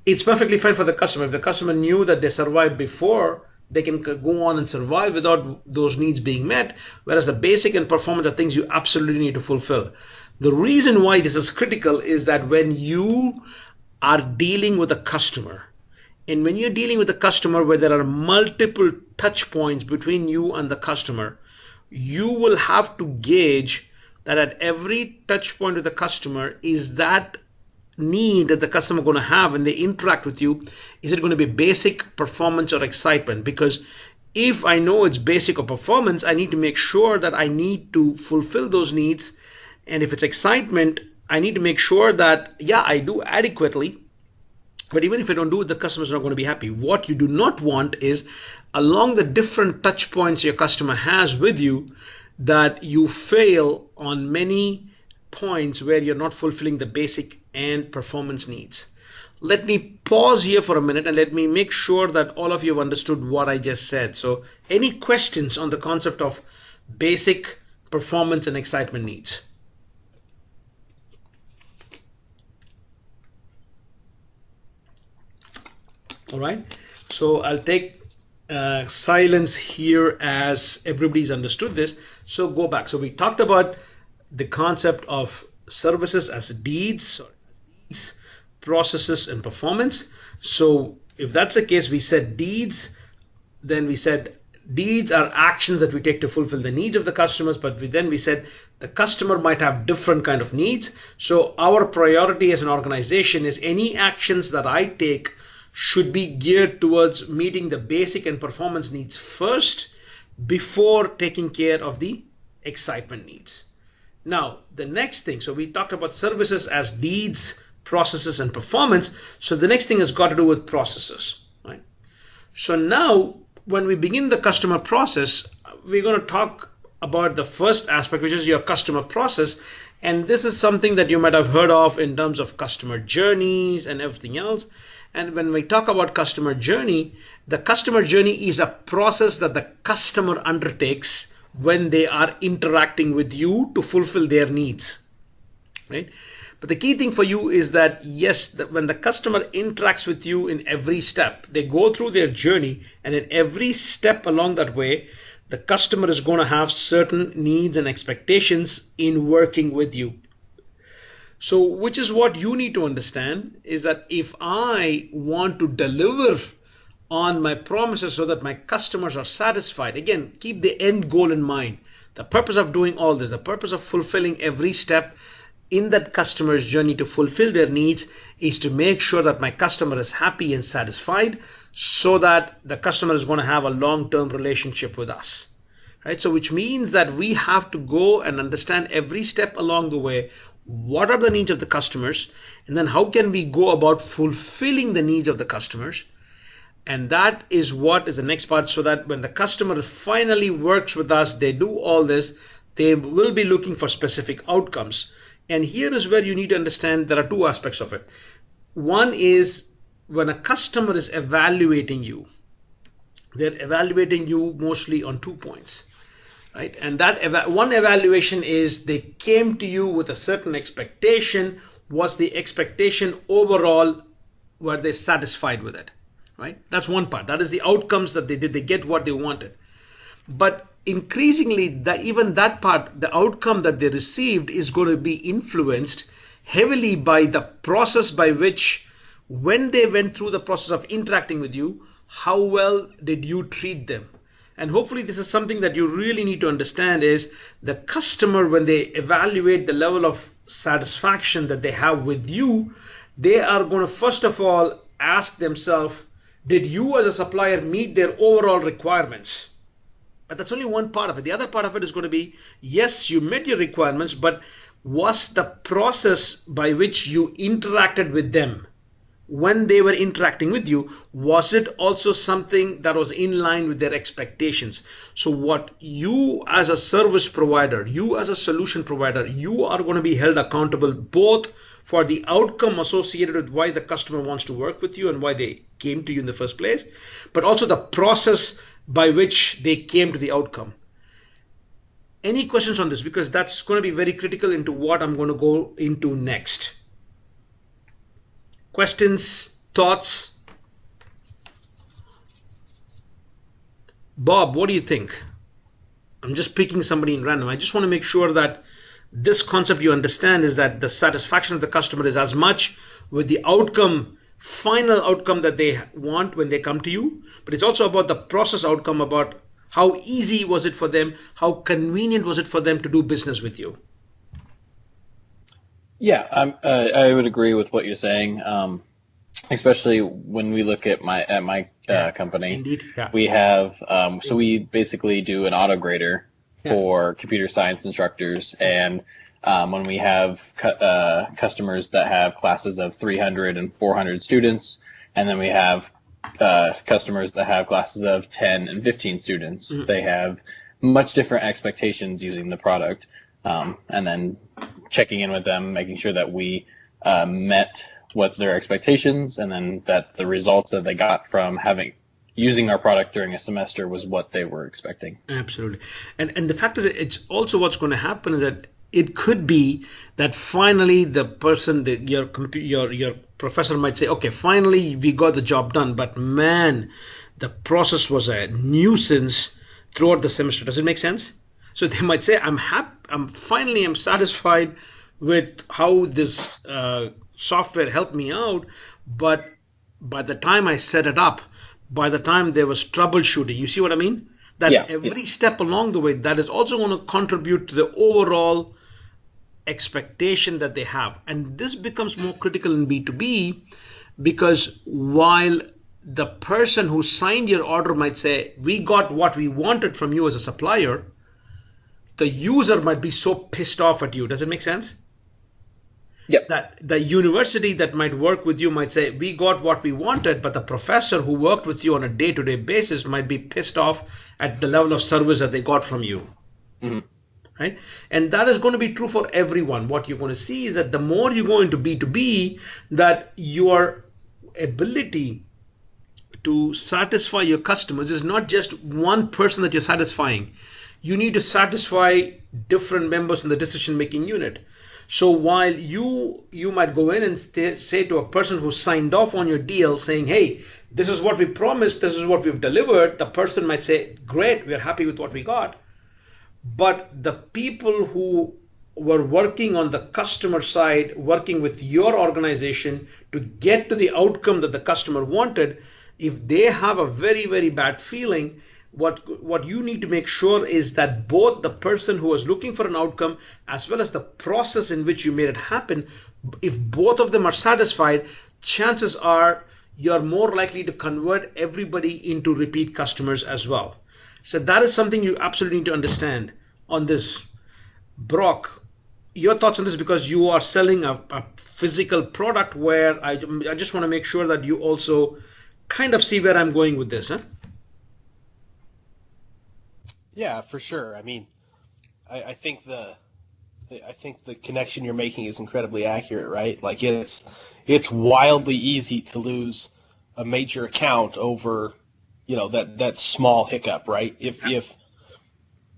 it's perfectly fine for the customer. If the customer knew that they survived before, they can go on and survive without those needs being met, whereas the basic and performance are things you absolutely need to fulfill. The reason why this is critical is that when you are dealing with a customer, and when you're dealing with a customer where there are multiple touch points between you and the customer, you will have to gauge that at every touch point with the customer, is that need that the customer going to have when they interact with you, is it going to be basic, performance, or excitement? Because if I know it's basic or performance, I need to make sure that I need to fulfill those needs. And if it's excitement, I need to make sure that, yeah, I do adequately. But even if I don't do it, the customer's not going to be happy. What you do not want is, along the different touch points your customer has with you, that you fail on many points where you're not fulfilling the basic and performance needs. Let me pause here for a minute and let me make sure that all of you have understood what I just said. So any questions on the concept of basic, performance, and excitement needs? All right, so I'll take silence here as everybody's understood this. So go back. So we talked about the concept of services as deeds, processes, and performance. So if that's the case, we said deeds, then we said deeds are actions that we take to fulfill the needs of the customers, but then we said the customer might have different kind of needs. So our priority as an organization is any actions that I take should be geared towards meeting the basic and performance needs first before taking care of the excitement needs. Now, the next thing, so we talked about services as deeds, processes, and performance. So the next thing has got to do with processes, right? So now, when we begin the customer process, we're going to talk about the first aspect, which is your customer process. And this is something that you might have heard of in terms of customer journeys and everything else. And when we talk about customer journey, the customer journey is a process that the customer undertakes when they are interacting with you to fulfill their needs, right? But the key thing for you is that, yes, that when the customer interacts with you in every step, they go through their journey, and in every step along that way, the customer is going to have certain needs and expectations in working with you. So, which is what you need to understand, is that if I want to deliver on my promises so that my customers are satisfied, again, keep the end goal in mind. The purpose of doing all this, the purpose of fulfilling every step in that customer's journey to fulfill their needs, is to make sure that my customer is happy and satisfied, so that the customer is going to have a long-term relationship with us, right? So which means that we have to go and understand every step along the way, what are the needs of the customers, and then how can we go about fulfilling the needs of the customers. And that is what is the next part, so that when the customer finally works with us, they do all this, they will be looking for specific outcomes. And here is where you need to understand there are two aspects of it. One is when a customer is evaluating you, they're evaluating you mostly on 2 points, right? And that one evaluation is they came to you with a certain expectation. Was the expectation overall, were they satisfied with it, right? That's one part. That is the outcomes that they did. They get what they wanted. But increasingly, even that part, the outcome that they received, is going to be influenced heavily by the process by which, when they went through the process of interacting with you, how well did you treat them? And hopefully this is something that you really need to understand, is the customer, when they evaluate the level of satisfaction that they have with you, they are going to first of all ask themselves, did you as a supplier meet their overall requirements? But that's only one part of it. The other part of it is going to be, yes, you met your requirements, but was the process by which you interacted with them, when they were interacting with you, was it also something that was in line with their expectations? So what you as a service provider, you as a solution provider, you are going to be held accountable both for the outcome associated with why the customer wants to work with you and why they came to you in the first place, but also the process by which they came to the outcome. Any questions on this? Because that's going to be very critical into what I'm going to go into next. Questions, thoughts? Bob, what do you think? I'm just picking somebody in random. I just want to make sure that this concept you understand is that the satisfaction of the customer is as much with the outcome, final outcome that they want when they come to you, but it's also about the process outcome, about how easy was it for them, how convenient was it for them to do business with you. Yeah, I would agree with what you're saying. Especially when we look at my company. Indeed. Yeah. We have so we basically do an auto grader for computer science instructors, and when we have customers that have classes of 300 and 400 students, and then we have customers that have classes of 10 and 15 students, they have much different expectations using the product, and then checking in with them, making sure that we met what their expectations, and then that the results that they got from using our product during a semester was what they were expecting. Absolutely. And the fact is, it's also what's going to happen is that it could be that finally the person, your professor might say, okay, finally we got the job done, but man, the process was a nuisance throughout the semester. Does it make sense? So they might say, I'm satisfied with how this software helped me out, but by the time I set it up, by the time there was troubleshooting, you see what I mean? That every step along the way, that is also going to contribute to the overall expectation that they have. And this becomes more critical in B2B, because while the person who signed your order might say, we got what we wanted from you as a supplier, the user might be so pissed off at you. Does it make sense? Yep. That the university that might work with you might say, we got what we wanted, but the professor who worked with you on a day-to-day basis might be pissed off at the level of service that they got from you. Mm-hmm. Right? And that is going to be true for everyone. What you're going to see is that the more you go into B2B, that your ability to satisfy your customers is not just one person that you're satisfying. You need to satisfy different members in the decision-making unit. So while you might go in and say to a person who signed off on your deal saying, hey, this is what we promised, this is what we've delivered, the person might say, great, we're happy with what we got. But the people who were working on the customer side, working with your organization to get to the outcome that the customer wanted, if they have a very, very bad feeling, what you need to make sure is that both the person who was looking for an outcome as well as the process in which you made it happen, if both of them are satisfied, chances are you're more likely to convert everybody into repeat customers as well. So that is something you absolutely need to understand on this. Brock, your thoughts on this, because you are selling a physical product where I just want to make sure that you also kind of see where I'm going with this, huh? Yeah, for sure. I mean, I think the connection you're making is incredibly accurate, right? Like it's wildly easy to lose a major account over, that small hiccup, right? If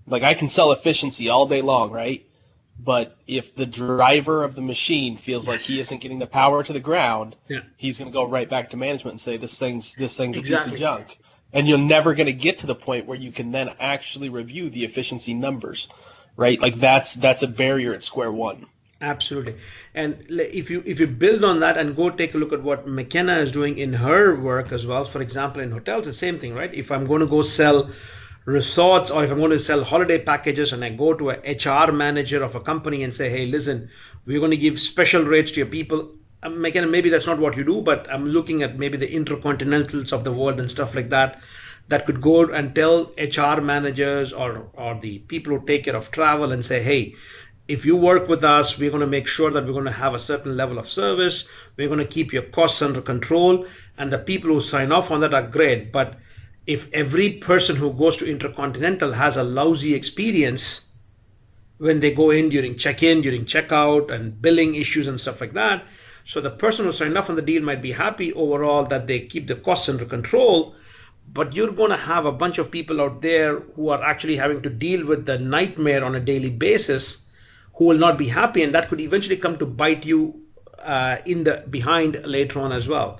like I can sell efficiency all day long, right? But if the driver of the machine feels like he isn't getting the power to the ground, he's going to go right back to management and say this thing's a piece of junk. And you're never going to get to the point where you can then actually review the efficiency numbers, right? Like that's a barrier at square one. Absolutely. And if you build on that and go take a look at what McKenna is doing in her work as well, for example, in hotels, the same thing, right? If I'm going to go sell resorts, or if I'm going to sell holiday packages and I go to a HR manager of a company and say, hey, listen, we're going to give special rates to your people. McKenna, maybe that's not what you do, but I'm looking at maybe the intercontinentals of the world and stuff like that could go and tell HR managers or the people who take care of travel and say, hey, if you work with us, we're going to make sure that we're going to have a certain level of service. We're going to keep your costs under control. And the people who sign off on that are great. But if every person who goes to Intercontinental has a lousy experience when they go in, during checkout, and billing issues and stuff like that, so the person who signed off on the deal might be happy overall that they keep the costs under control, but you're going to have a bunch of people out there who are actually having to deal with the nightmare on a daily basis who will not be happy, and that could eventually come to bite you in the behind later on as well.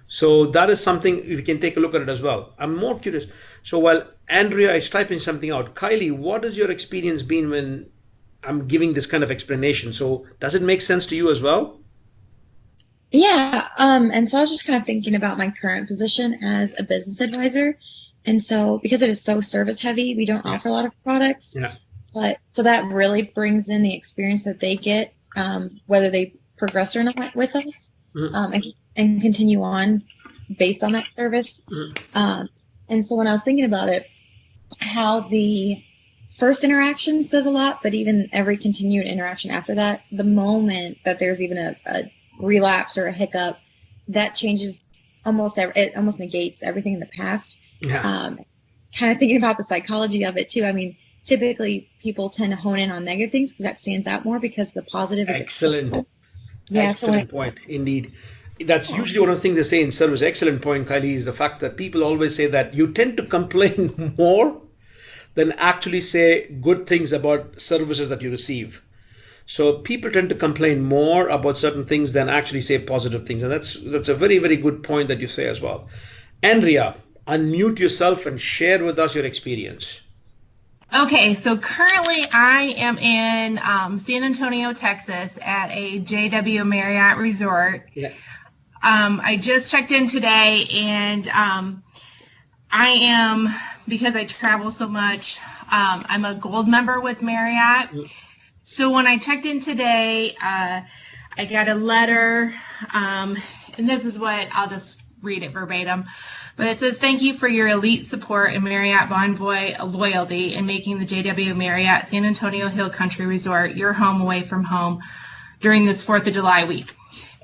So that is something we can take a look at it as well. I'm more curious. So while Andrea is typing something out. Kylie, what has your experience been when I'm giving this kind of explanation? So does it make sense to you as well? Yeah, and so I was just kind of thinking about my current position as a business advisor. And so because it is so service heavy, we don't offer a lot of products. Yeah. But so that really brings in the experience that they get, whether they progress or not with us, and continue on based on that service. And so when I was thinking about it, how the first interaction says a lot, but even every continued interaction after that, the moment that there's even a relapse or a hiccup, that changes it almost negates everything in the past. Kind of thinking about the psychology of it too. I mean, typically people tend to hone in on negative things because that stands out more because the positive is excellent. Yeah, excellent point. Indeed. That's usually one of the things they say in service. Excellent point, Kylie, is the fact that people always say that you tend to complain more than actually say good things about services that you receive. So people tend to complain more about certain things than actually say positive things. And that's a very, very good point that you say as well. Andrea, unmute yourself and share with us your experience. Okay, so currently I am in San Antonio, Texas at a JW Marriott resort. Yeah. I just checked in today, and I am, because I travel so much, I'm a gold member with Marriott. So when I checked in today, I got a letter, and this is what, I'll just read it verbatim. But it says, thank you for your elite support and Marriott Bonvoy loyalty in making the JW Marriott San Antonio Hill Country Resort your home away from home during this 4th of July week.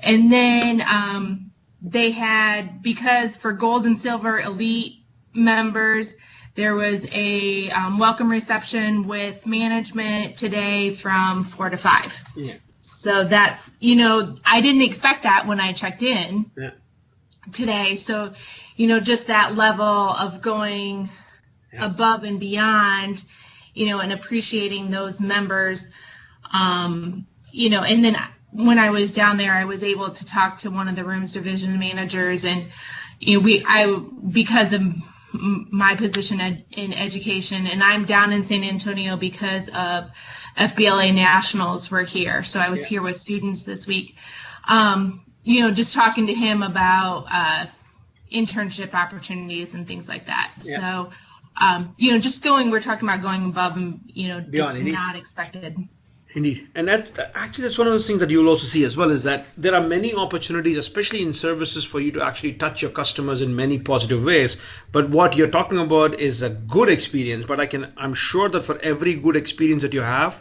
And then they had, because for gold and silver elite members, there was a welcome reception with management today from 4 to 5. Yeah. So that's, I didn't expect that when I checked in today. So, just that level of going above and beyond, and appreciating those members, and then when I was down there, I was able to talk to one of the rooms division managers, and because of my position in education, and I'm down in San Antonio because of FBLA Nationals were here. So I was here with students this week, just talking to him about internship opportunities and things like that. So, we're talking about going above and, just not expected. Indeed. And that's one of those things that you'll also see as well, is that there are many opportunities, especially in services, for you to actually touch your customers in many positive ways. But what you're talking about is a good experience. But I'm sure that for every good experience that you have,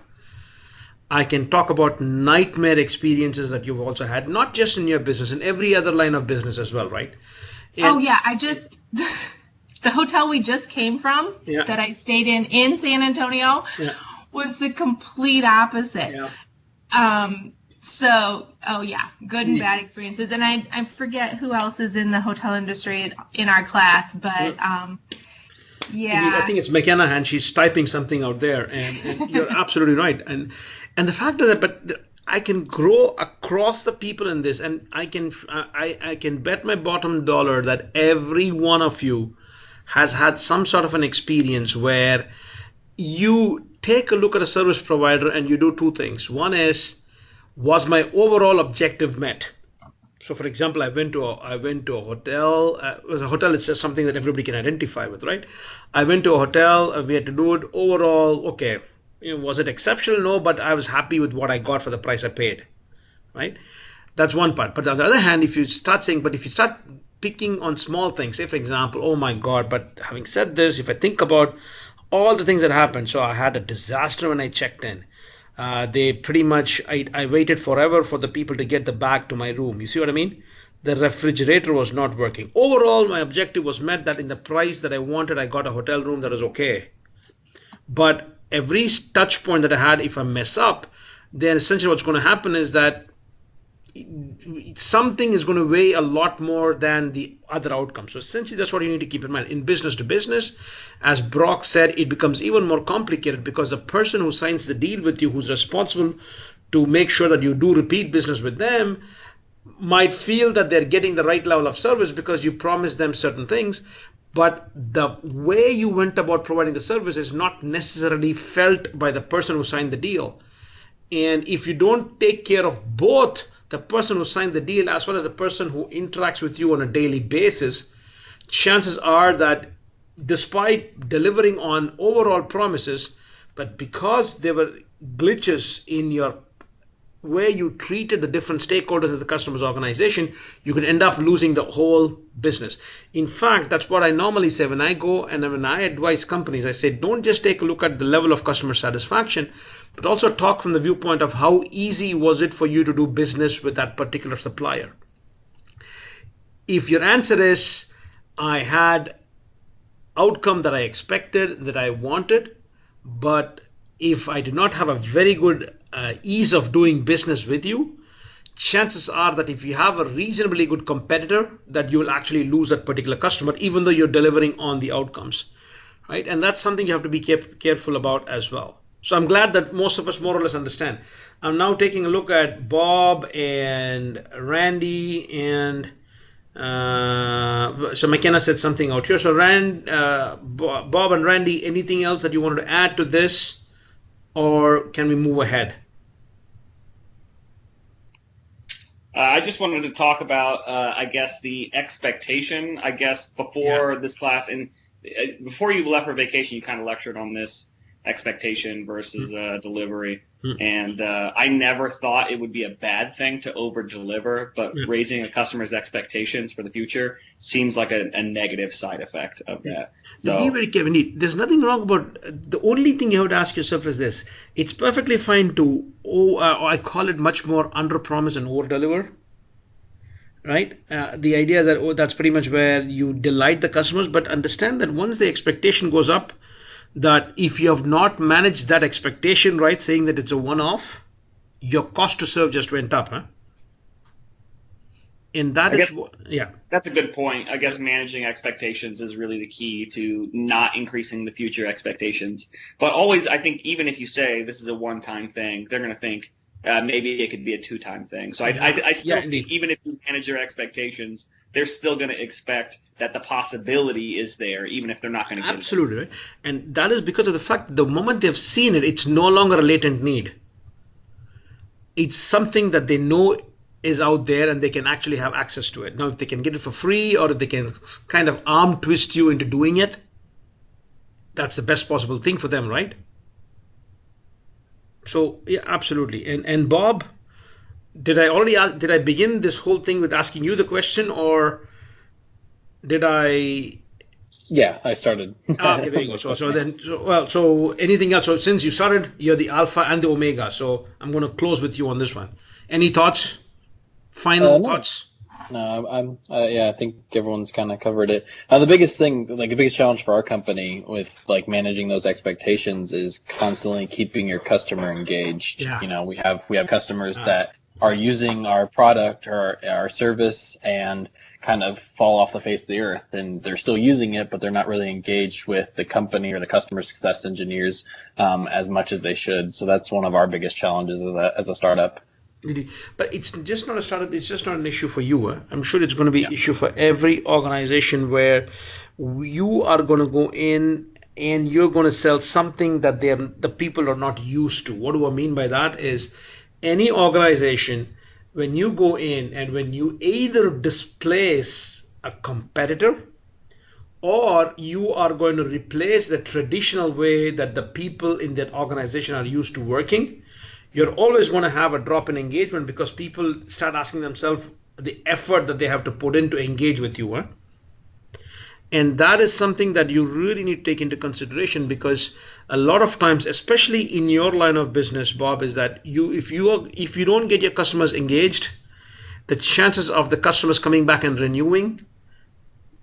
I can talk about nightmare experiences that you've also had, not just in your business, in every other line of business as well, right? The hotel we just came from that I stayed in San Antonio was the complete opposite. Good and bad experiences. And I forget who else is in the hotel industry in our class, but Indeed, I think it's McKenna, and she's typing something out there, and you're absolutely right. And the fact is that, I can grow across the people in this, and I can bet my bottom dollar that every one of you has had some sort of an experience where you take a look at a service provider and you do two things. One is, was my overall objective met? So, for example, I went to a hotel. A hotel is just something that everybody can identify with, right? I went to a hotel. We had to do it overall. Okay, was it exceptional? No, but I was happy with what I got for the price I paid, right? That's one part. But on the other hand, if you start picking on small things, say, for example, oh my God, but having said this, if I think about all the things that happened, so I had a disaster when I checked in. They pretty much, I waited forever for the people to get the bag to my room. You see what I mean? The refrigerator was not working. Overall, my objective was met, that in the price that I wanted, I got a hotel room that was okay. But every touch point that I had, if I mess up, then essentially what's going to happen is that something is going to weigh a lot more than the other outcome. So essentially that's what you need to keep in mind. In business to business, as Brock said, it becomes even more complicated because the person who signs the deal with you, who's responsible to make sure that you do repeat business with them, might feel that they're getting the right level of service because you promised them certain things, but the way you went about providing the service is not necessarily felt by the person who signed the deal. And if you don't take care of both the person who signed the deal as well as the person who interacts with you on a daily basis, chances are that despite delivering on overall promises, but because there were glitches in your way you treated the different stakeholders of the customer's organization, you could end up losing the whole business. In fact, that's what I normally say when I go and when I advise companies. I say, don't just take a look at the level of customer satisfaction, but also talk from the viewpoint of how easy was it for you to do business with that particular supplier. If your answer is, I had outcome that I expected, that I wanted, but if I do not have a very good ease of doing business with you, chances are that if you have a reasonably good competitor, that you will actually lose that particular customer, even though you're delivering on the outcomes, right? And that's something you have to be careful about as well. So I'm glad that most of us more or less understand. I'm now taking a look at Bob and Randy, and so McKenna said something out here. So Bob and Randy, anything else that you wanted to add to this, or can we move ahead? I just wanted to talk about, I guess, the expectation, I guess, before this class. And before you left for vacation, you kind of lectured on this expectation versus delivery. And I never thought it would be a bad thing to over-deliver, but raising a customer's expectations for the future seems like a negative side effect of that. So, be very careful. There's nothing wrong about, the only thing you have to ask yourself is this. It's perfectly fine to, I call it much more under-promise and over-deliver. Right? The idea is that, that's pretty much where you delight the customers, but understand that once the expectation goes up, that if you have not managed that expectation right, saying that it's a one-off, your cost to serve just went up. And that is what, that's a good point. I guess managing expectations is really the key to not increasing the future expectations. But always, I think, even if you say this is a one-time thing, they're going to think maybe it could be a two-time thing. So I still think even if you manage your expectations, they're still going to expect that the possibility is there, even if they're not going to get it. Absolutely, right? And that is because of the fact that the moment they've seen it, it's no longer a latent need. It's something that they know is out there and they can actually have access to it. Now, if they can get it for free or if they can kind of arm twist you into doing it, that's the best possible thing for them, right? So, yeah, absolutely. And Bob, did I begin this whole thing with asking you the question, or did I? Yeah, I started. Okay, there you go. So anything else? So since you started, you're the alpha and the omega. So I'm going to close with you on this one. Any thoughts? Final thoughts? No, I think everyone's kind of covered it. The biggest thing, like the biggest challenge for our company with like managing those expectations is constantly keeping your customer engaged. Yeah. You know, we have customers that are using our product or our service and kind of fall off the face of the earth, and they're still using it, but they're not really engaged with the company or the customer success engineers as much as they should. So that's one of our biggest challenges as a startup. But it's just not a startup. It's just not an issue for you. I'm sure it's going to be an issue for every organization where you are going to go in and you're going to sell something that the people are not used to. What do I mean by that is, any organization, when you go in and when you either displace a competitor or you are going to replace the traditional way that the people in that organization are used to working, you're always going to have a drop in engagement because people start asking themselves the effort that they have to put in to engage with you. And that is something that you really need to take into consideration, because a lot of times, especially in your line of business, Bob, is that if you don't get your customers engaged, the chances of the customers coming back and renewing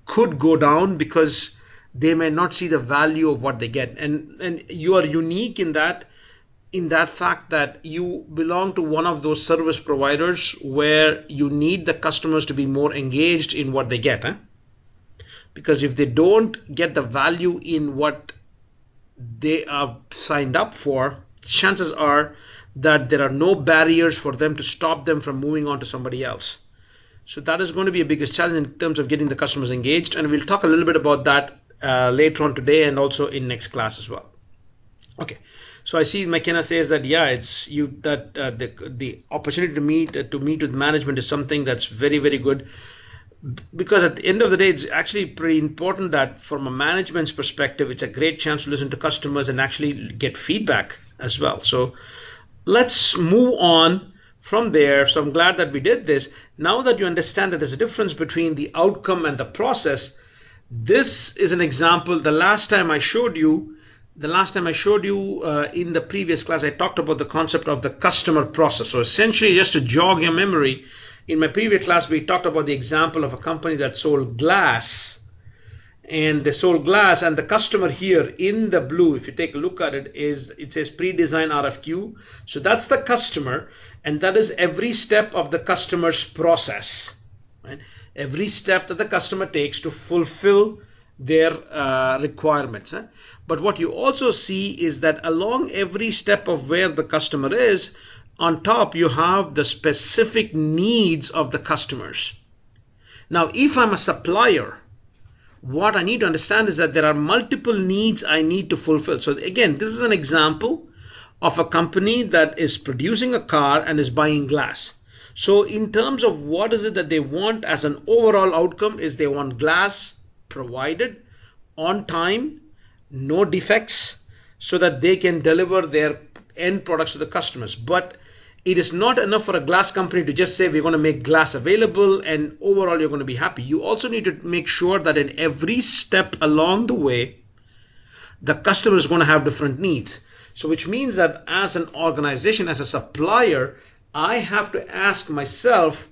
could go down because they may not see the value of what they get. And you are unique in that fact that you belong to one of those service providers where you need the customers to be more engaged in what they get. Because if they don't get the value in what they are signed up for, chances are that there are no barriers for them to stop them from moving on to somebody else. So that is going to be a biggest challenge in terms of getting the customers engaged, and we'll talk a little bit about that later on today and also in next class as well. Okay, so I see McKenna says that it's you that the opportunity to meet with management is something that's very, very good, because at the end of the day, it's actually pretty important that from a management's perspective, it's a great chance to listen to customers and actually get feedback as well. So let's move on from there. So I'm glad that we did this. Now that you understand that there's a difference between the outcome and the process, this is an example. The last time I showed you in the previous class, I talked about the concept of the customer process. So essentially, just to jog your memory, in my previous class, we talked about the example of a company that sold glass. And they sold glass, and the customer here in the blue, if you take a look at it, it says pre-design RFQ. So that's the customer, and that is every step of the customer's process, right? Every step that the customer takes to fulfill their requirements. But what you also see is that along every step of where the customer is, on top you have the specific needs of the customers. Now, if I'm a supplier, what I need to understand is that there are multiple needs I need to fulfill. So again, this is an example of a company that is producing a car and is buying glass. So in terms of what is it that they want as an overall outcome, is they want glass provided on time, no defects, so that they can deliver their end products to the customers. But it is not enough for a glass company to just say we're going to make glass available and overall you're going to be happy. You also need to make sure that in every step along the way, the customer is going to have different needs. So which means that as an organization, as a supplier, I have to ask myself,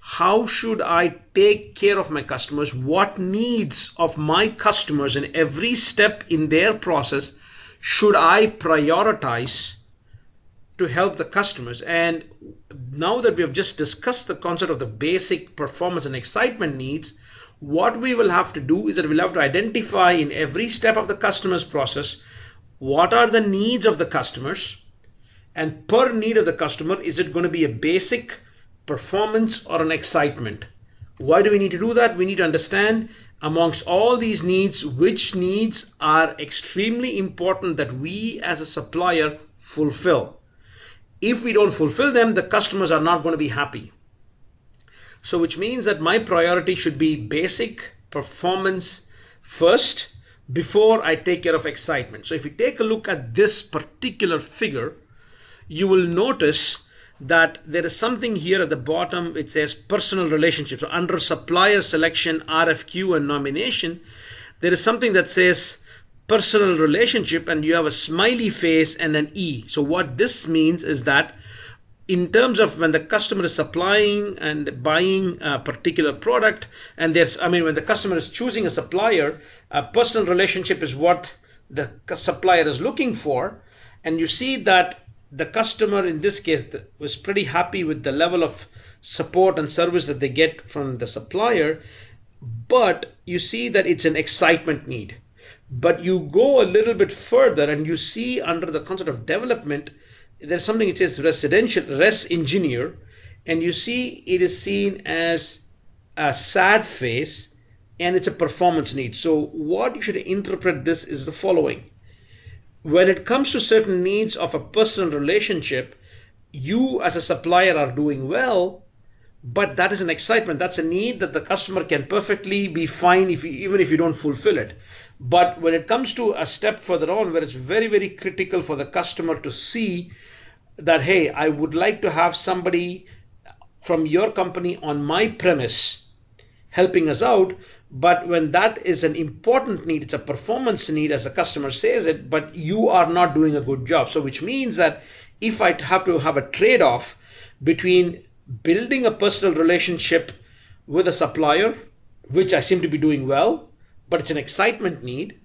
how should I take care of my customers? What needs of my customers in every step in their process should I prioritize to help the customers? And now that we have just discussed the concept of the basic performance and excitement needs, what we will have to do is that we'll have to identify in every step of the customer's process, what are the needs of the customers, and per need of the customer, is it going to be a basic performance or an excitement? Why do we need to do that? We need to understand amongst all these needs, which needs are extremely important that we as a supplier fulfill. If we don't fulfill them, the customers are not going to be happy. So which means that my priority should be basic performance first before I take care of excitement. So if you take a look at this particular figure, you will notice that there is something here at the bottom. It says personal relationships. So under supplier selection, RFQ, and nomination, there is something that says personal relationship, and you have a smiley face and an E. So what this means is that in terms of when the customer is supplying and buying a particular product, and when the customer is choosing a supplier, a personal relationship is what the supplier is looking for. And you see that the customer in this case was pretty happy with the level of support and service that they get from the supplier, but you see that it's an excitement need. But you go a little bit further and you see under the concept of development, there's something it says res engineer, and you see it is seen as a sad face and it's a performance need. So what you should interpret this is the following. When it comes to certain needs of a personal relationship, you as a supplier are doing well, but that is an excitement. That's a need that the customer can perfectly be fine even if you don't fulfill it. But when it comes to a step further on, where it's very, very critical for the customer to see that, hey, I would like to have somebody from your company on my premise helping us out. But when that is an important need, it's a performance need as the customer says it, but you are not doing a good job. So which means that if I have to have a trade-off between building a personal relationship with a supplier, which I seem to be doing well, but it's an excitement need,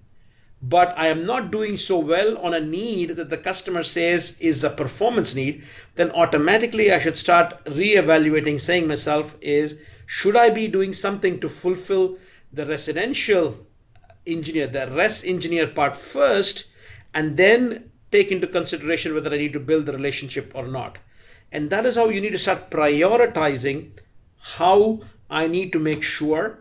but I am not doing so well on a need that the customer says is a performance need, then automatically I should start reevaluating, saying myself is, should I be doing something to fulfill the residential engineer, the res engineer part first, and then take into consideration whether I need to build the relationship or not. And that is how you need to start prioritizing how I need to make sure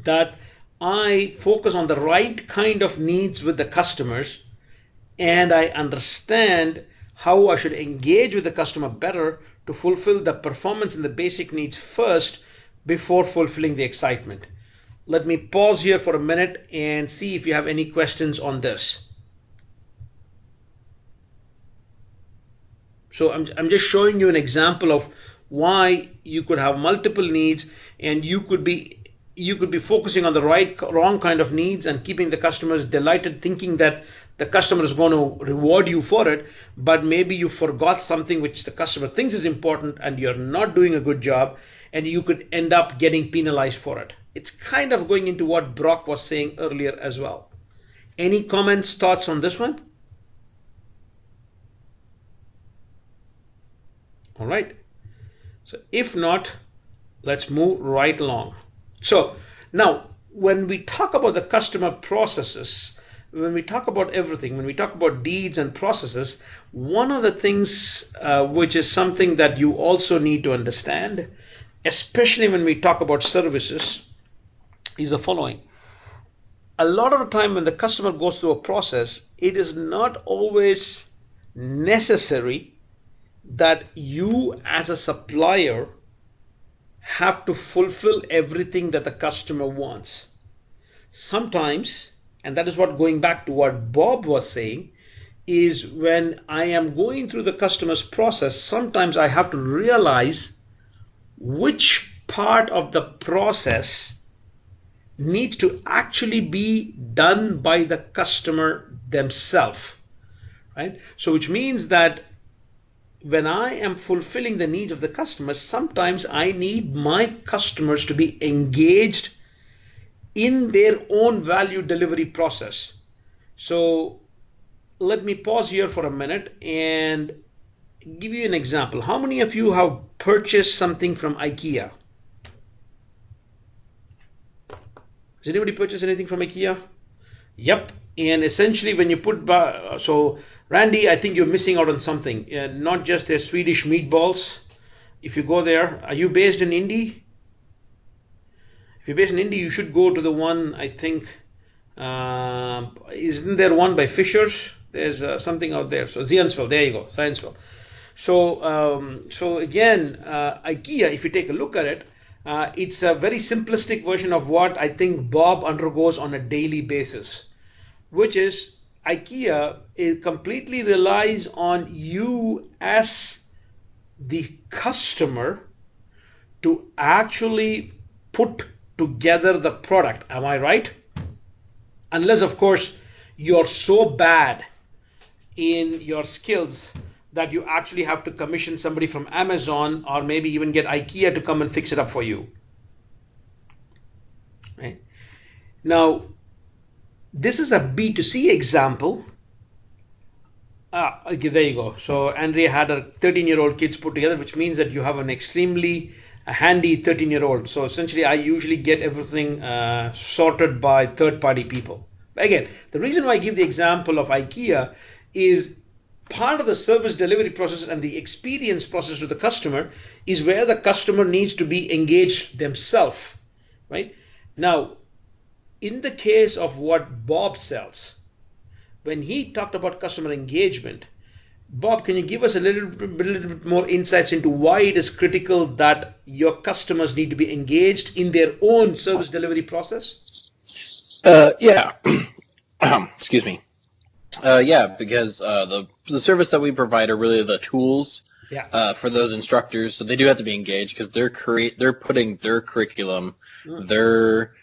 that I focus on the right kind of needs with the customers, and I understand how I should engage with the customer better to fulfill the performance and the basic needs first before fulfilling the excitement. Let me pause here for a minute and see if you have any questions on this. So I'm just showing you an example of why you could have multiple needs, and you could be focusing on the wrong kind of needs and keeping the customers delighted, thinking that the customer is going to reward you for it, but maybe you forgot something which the customer thinks is important and you're not doing a good job, and you could end up getting penalized for it. It's kind of going into what Brock was saying earlier as well. Any comments, thoughts on this one? All right. So if not, let's move right along. So now, when we talk about the customer processes, when we talk about everything, when we talk about deeds and processes, one of the things which is something that you also need to understand, especially when we talk about services, is the following. A lot of the time when the customer goes through a process, it is not always necessary that you as a supplier have to fulfill everything that the customer wants. Sometimes, and that is what, going back to what Bob was saying, is when I am going through the customer's process, sometimes I have to realize which part of the process needs to actually be done by the customer themselves, right? So which means that when I am fulfilling the needs of the customers, sometimes I need my customers to be engaged in their own value delivery process. So let me pause here for a minute and give you an example. How many of you have purchased something from IKEA? Has anybody purchased anything from IKEA? Yep. And essentially when you put, so Randy, I think you're missing out on something. Not just their Swedish meatballs. If you go there, are you based in Indy? If you're based in Indy, you should go to the one, I think, isn't there one by Fisher's? There's something out there. So Zionsville, there you go, Zionsville. So again, IKEA, if you take a look at it, it's a very simplistic version of what I think Bob undergoes on a daily basis, which is IKEA, it completely relies on you as the customer to actually put together the product. Am I right? Unless, of course, you're so bad in your skills that you actually have to commission somebody from Amazon, or maybe even get IKEA to come and fix it up for you. Right? Now, this is a B2C example. Okay, there you go. So Andrea had her 13-year-old kids put together, which means that you have an extremely handy 13-year-old. So essentially, I usually get everything sorted by third-party people. Again, the reason why I give the example of IKEA is part of the service delivery process and the experience process to the customer is where the customer needs to be engaged themselves, right? Now, in the case of what Bob sells, when he talked about customer engagement, Bob, can you give us a little bit more insights into why it is critical that your customers need to be engaged in their own service delivery process? Yeah. Excuse me. Yeah, because the service that we provide are really the tools for those instructors. So they do have to be engaged because they're putting their curriculum, their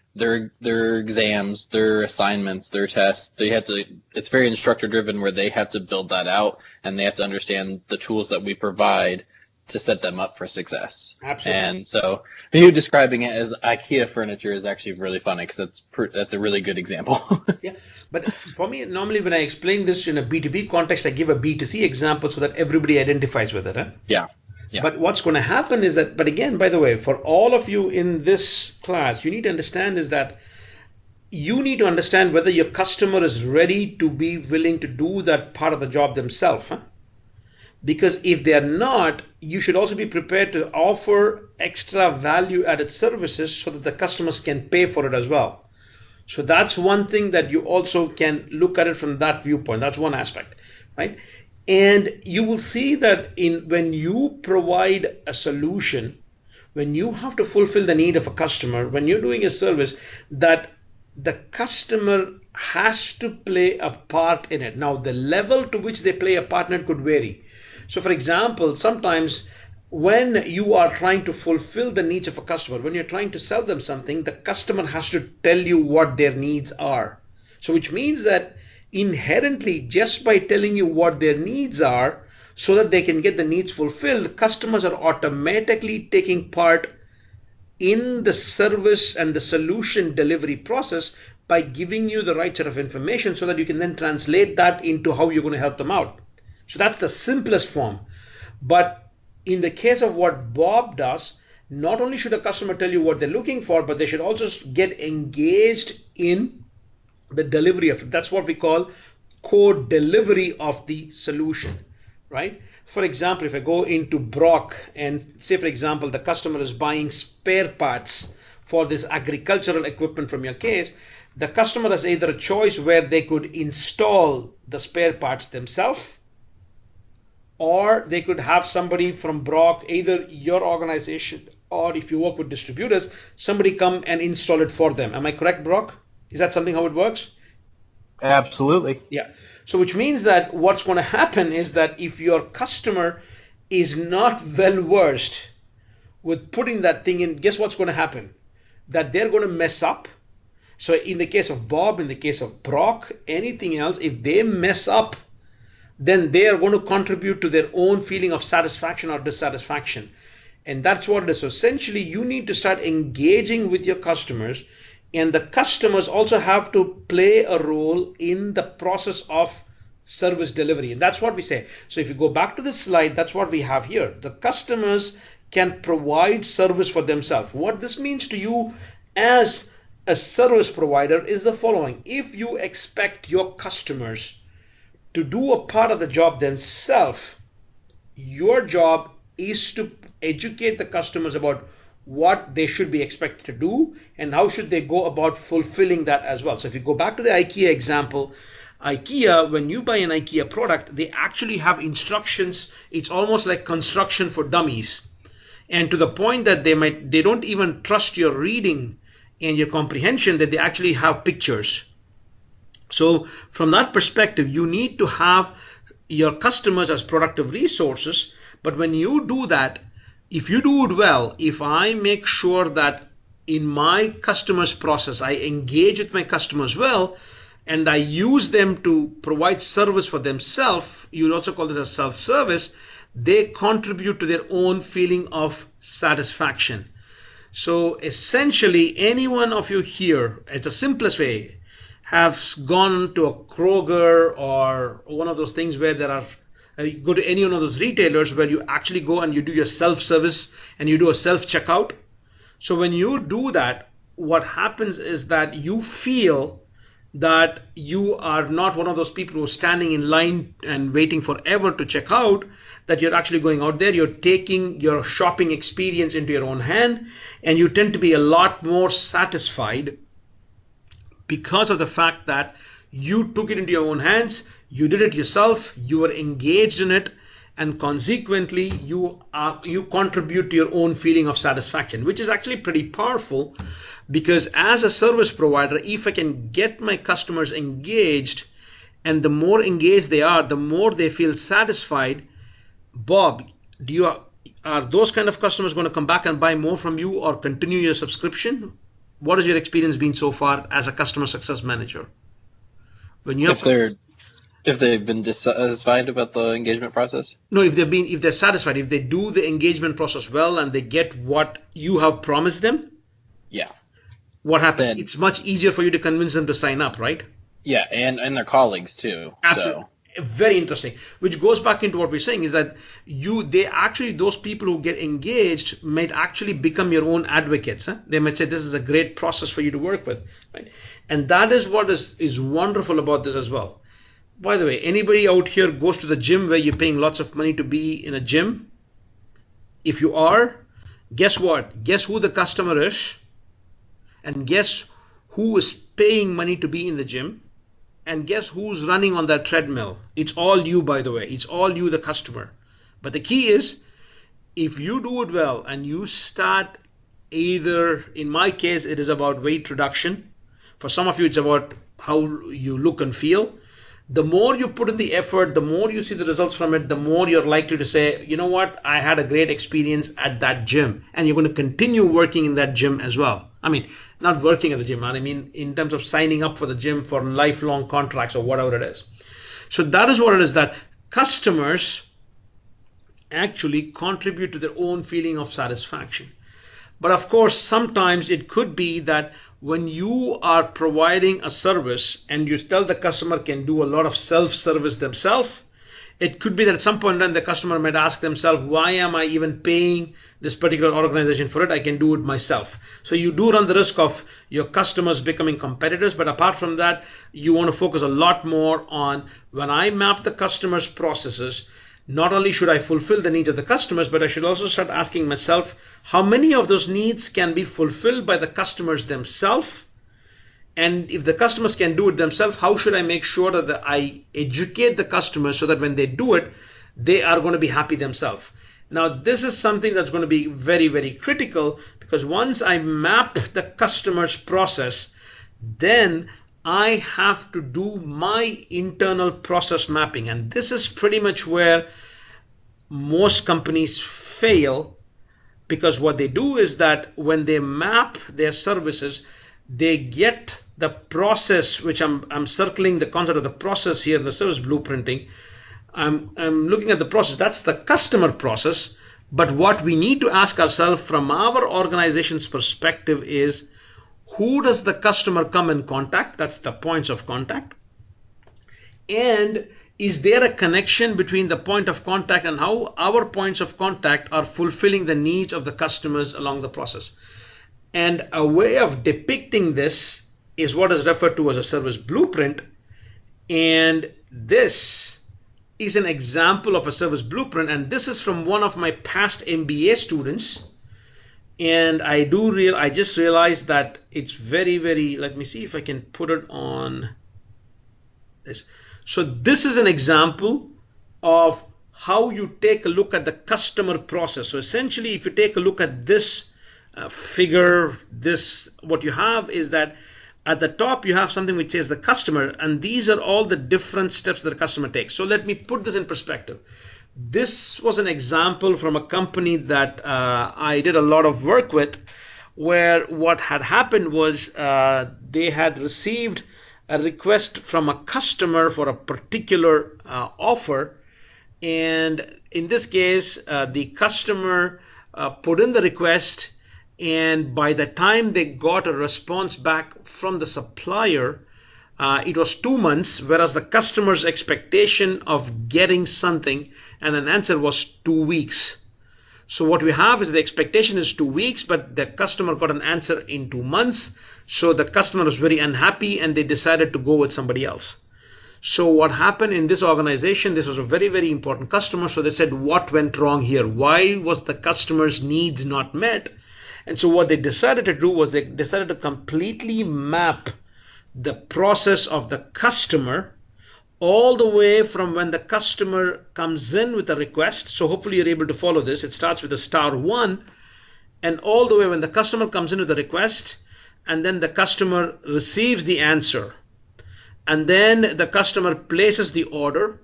exams, their assignments, their tests. They have to. It's very instructor driven, where they have to build that out, and they have to understand the tools that we provide to set them up for success. Absolutely. And so you describing it as IKEA furniture is actually really funny because that's a really good example. Yeah, but for me, normally when I explain this in a B2B context, I give a B2C example so that everybody identifies with it. Huh? Yeah. Yeah. But what's going to happen is that, but again, by the way, for all of you in this class, you need to understand is that you need to understand whether your customer is ready to be willing to do that part of the job themselves. Huh? Because if they are not, you should also be prepared to offer extra value added services so that the customers can pay for it as well. So that's one thing that you also can look at it from that viewpoint. That's one aspect, right? And you will see that when you provide a solution, when you have to fulfill the need of a customer, when you're doing a service, that the customer has to play a part in it. Now, the level to which they play a part in it could vary. So, for example, sometimes when you are trying to fulfill the needs of a customer, when you're trying to sell them something, the customer has to tell you what their needs are. So, which means that inherently, just by telling you what their needs are, so that they can get the needs fulfilled, customers are automatically taking part in the service and the solution delivery process by giving you the right set of information so that you can then translate that into how you're going to help them out. So that's the simplest form. But in the case of what Bob does, not only should a customer tell you what they're looking for, but they should also get engaged in the delivery of it. That's what we call co-delivery of the solution, right? For example, if I go into Brock and say, for example, the customer is buying spare parts for this agricultural equipment from your case, the customer has either a choice where they could install the spare parts themselves, or they could have somebody from Brock, either your organization or if you work with distributors, somebody come and install it for them. Am I correct, Brock? Is that something how it works? Absolutely. Yeah. So which means that what's going to happen is that if your customer is not well versed with putting that thing in, guess what's going to happen? That they're going to mess up. So in the case of Bob, in the case of Brock, anything else, if they mess up, then they are going to contribute to their own feeling of satisfaction or dissatisfaction. And that's what it is. So essentially, you need to start engaging with your customers, and the customers also have to play a role in the process of service delivery. And that's what we say. So if you go back to the slide, that's what we have here. The customers can provide service for themselves. What this means to you as a service provider is the following. If you expect your customers to do a part of the job themselves, your job is to educate the customers about what they should be expected to do and how should they go about fulfilling that as well. So if you go back to the IKEA example, IKEA, when you buy an IKEA product, they actually have instructions. It's almost like construction for dummies. And to the point that they don't even trust your reading and your comprehension, that they actually have pictures. So from that perspective, you need to have your customers as productive resources. But when you do that, if you do it well, if I make sure that in my customers process, I engage with my customers well, and I use them to provide service for themselves, you would also call this as self-service, they contribute to their own feeling of satisfaction. So essentially, any one of you here, it's the simplest way, have gone to a Kroger or one of those things where there are, go to any one of those retailers where you actually go and you do your self-service and you do a self-checkout. So when you do that, what happens is that you feel that you are not one of those people who are standing in line and waiting forever to check out, that you're actually going out there, you're taking your shopping experience into your own hand, and you tend to be a lot more satisfied because of the fact that you took it into your own hands, you did it yourself, you were engaged in it, and consequently you contribute to your own feeling of satisfaction, which is actually pretty powerful. Because as a service provider, if I can get my customers engaged, and the more engaged they are, the more they feel satisfied. Bob, are those kind of customers going to come back and buy more from you or continue your subscription? What has your experience been so far as a customer success manager? When you if they've been dissatisfied about the engagement process? No, if they're satisfied, if they do the engagement process well and they get what you have promised them. Yeah. What happens? Then it's much easier for you to convince them to sign up, right? Yeah, and their colleagues too. Absolutely. So. Very interesting. Which goes back into what we're saying is that those people who get engaged might actually become your own advocates. Huh? They might say this is a great process for you to work with, right? And that is what is wonderful about this as well. By the way, anybody out here goes to the gym where you're paying lots of money to be in a gym? If you are, guess what? Guess who the customer is? And guess who is paying money to be in the gym? And guess who's running on that treadmill? It's all you, by the way. It's all you, the customer. But the key is, if you do it well and you start either, in my case, it is about weight reduction. For some of you, it's about how you look and feel. The more you put in the effort, the more you see the results from it, the more you're likely to say, you know what, I had a great experience at that gym. And you're going to continue working in that gym as well. I mean, not working at the gym, I mean, in terms of signing up for the gym for lifelong contracts or whatever it is. So that is what it is, that customers actually contribute to their own feeling of satisfaction. But of course, sometimes it could be that when you are providing a service and you tell the customer can do a lot of self-service themselves, it could be that at some point then the customer might ask themselves, why am I even paying this particular organization for it? I can do it myself. So you do run the risk of your customers becoming competitors. But apart from that, you want to focus a lot more on, when I map the customer's processes, not only should I fulfill the needs of the customers, but I should also start asking myself, how many of those needs can be fulfilled by the customers themselves? And if the customers can do it themselves, how should I make sure that I educate the customers so that when they do it, they are going to be happy themselves? Now, this is something that's going to be very, very critical, because once I map the customer's process, then I have to do my internal process mapping. And this is pretty much where most companies fail, because what they do is that when they map their services, they get the process, which I'm circling the concept of the process here in the service blueprinting. I'm looking at the process. That's the customer process. But what we need to ask ourselves from our organization's perspective is, who does the customer come in contact? That's the points of contact. And is there a connection between the point of contact and how our points of contact are fulfilling the needs of the customers along the process? And a way of depicting this is what is referred to as a service blueprint. And this is an example of a service blueprint. And this is from one of my past MBA students. And I just realized that it's very, very, let me see if I can put it on this. So this is an example of how you take a look at the customer process. So essentially, if you take a look at this figure, what you have is that at the top, you have something which says the customer, and these are all the different steps that the customer takes. So let me put this in perspective. This was an example from a company that I did a lot of work with, where what had happened was they had received a request from a customer for a particular offer. And in this case, the customer put in the request, and by the time they got a response back from the supplier, it was 2 months, whereas the customer's expectation of getting something and an answer was 2 weeks. So what we have is the expectation is 2 weeks, but the customer got an answer in 2 months. So the customer was very unhappy and they decided to go with somebody else. So what happened in this organization, this was a very, very important customer. So they said, what went wrong here? Why was the customer's needs not met? And so what they decided to do was they decided to completely map the process of the customer all the way from when the customer comes in with a request. So hopefully you're able to follow this. It starts with a *1 and all the way when the customer comes in with a request, and then the customer receives the answer, and then the customer places the order,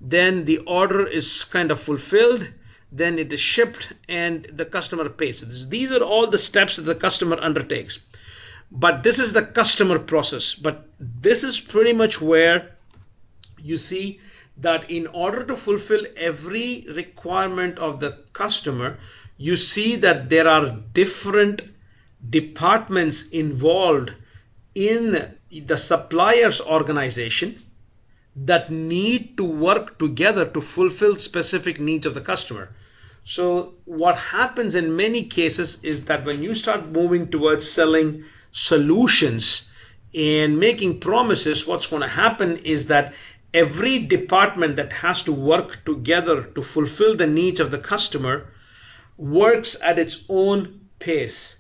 then the order is kind of fulfilled, then it is shipped, and the customer pays. These are all the steps that the customer undertakes. But this is the customer process. But this is pretty much where you see that in order to fulfill every requirement of the customer, you see that there are different departments involved in the supplier's organization that need to work together to fulfill specific needs of the customer. So what happens in many cases is that when you start moving towards selling solutions and making promises, what's going to happen is that every department that has to work together to fulfill the needs of the customer works at its own pace.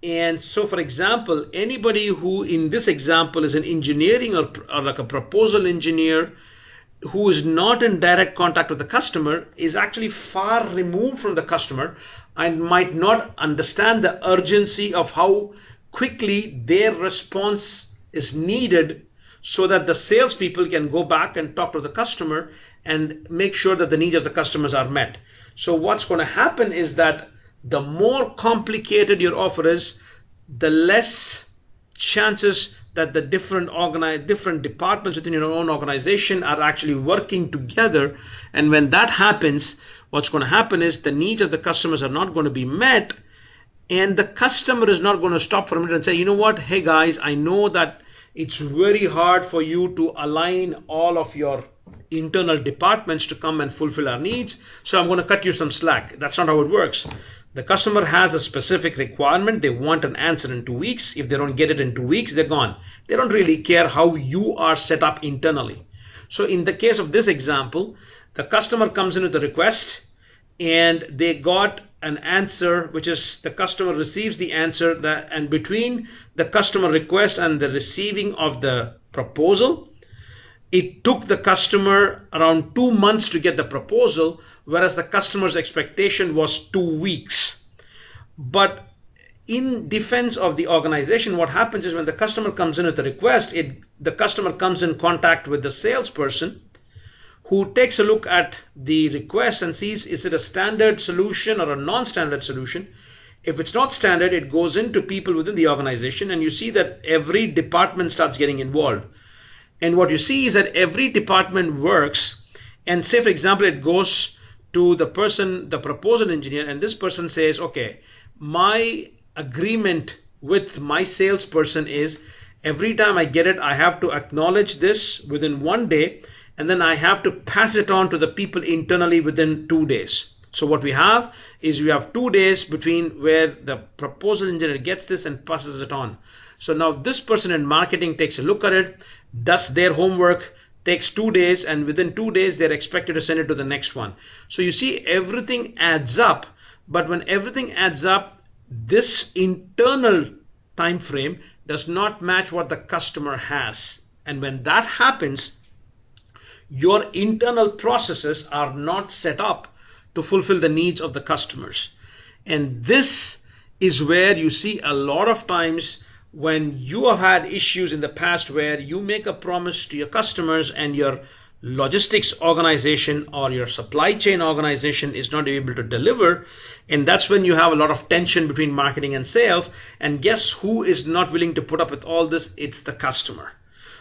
And so, for example, anybody who in this example is an engineering or like a proposal engineer who is not in direct contact with the customer is actually far removed from the customer and might not understand the urgency of how quickly their response is needed so that the salespeople can go back and talk to the customer and make sure that the needs of the customers are met. So what's going to happen is that the more complicated your offer is, the less chances that the different departments within your own organization are actually working together. And when that happens, what's going to happen is the needs of the customers are not going to be met, and the customer is not going to stop for a minute and say, you know what, hey guys, I know that it's very hard for you to align all of your internal departments to come and fulfill our needs, so I'm going to cut you some slack. That's not how it works. The customer has a specific requirement. They want an answer in 2 weeks. If they don't get it in 2 weeks, they're gone. They don't really care how you are set up internally. So in the case of this example, the customer comes in with a request and they got an answer, which is the customer receives the answer that, and between the customer request and the receiving of the proposal, it took the customer around 2 months to get the proposal, whereas the customer's expectation was 2 weeks. But in defense of the organization, what happens is when the customer comes in with a request, the customer comes in contact with the salesperson who takes a look at the request and sees, is it a standard solution or a non-standard solution? If it's not standard, it goes into people within the organization, and you see that every department starts getting involved. And what you see is that every department works, and say for example it goes to the person, the proposal engineer, and this person says, okay, my agreement with my salesperson is every time I get it, I have to acknowledge this within 1 day, and then I have to pass it on to the people internally within 2 days. So what we have is we have 2 days between where the proposal engineer gets this and passes it on. So now this person in marketing takes a look at it, does their homework, takes 2 days, and within 2 days they're expected to send it to the next one. So you see everything adds up, but when everything adds up, this internal time frame does not match what the customer has. And when that happens, your internal processes are not set up to fulfill the needs of the customers. And this is where you see a lot of times when you have had issues in the past where you make a promise to your customers and your logistics organization or your supply chain organization is not able to deliver, and that's when you have a lot of tension between marketing and sales. And guess who is not willing to put up with all this? It's the customer.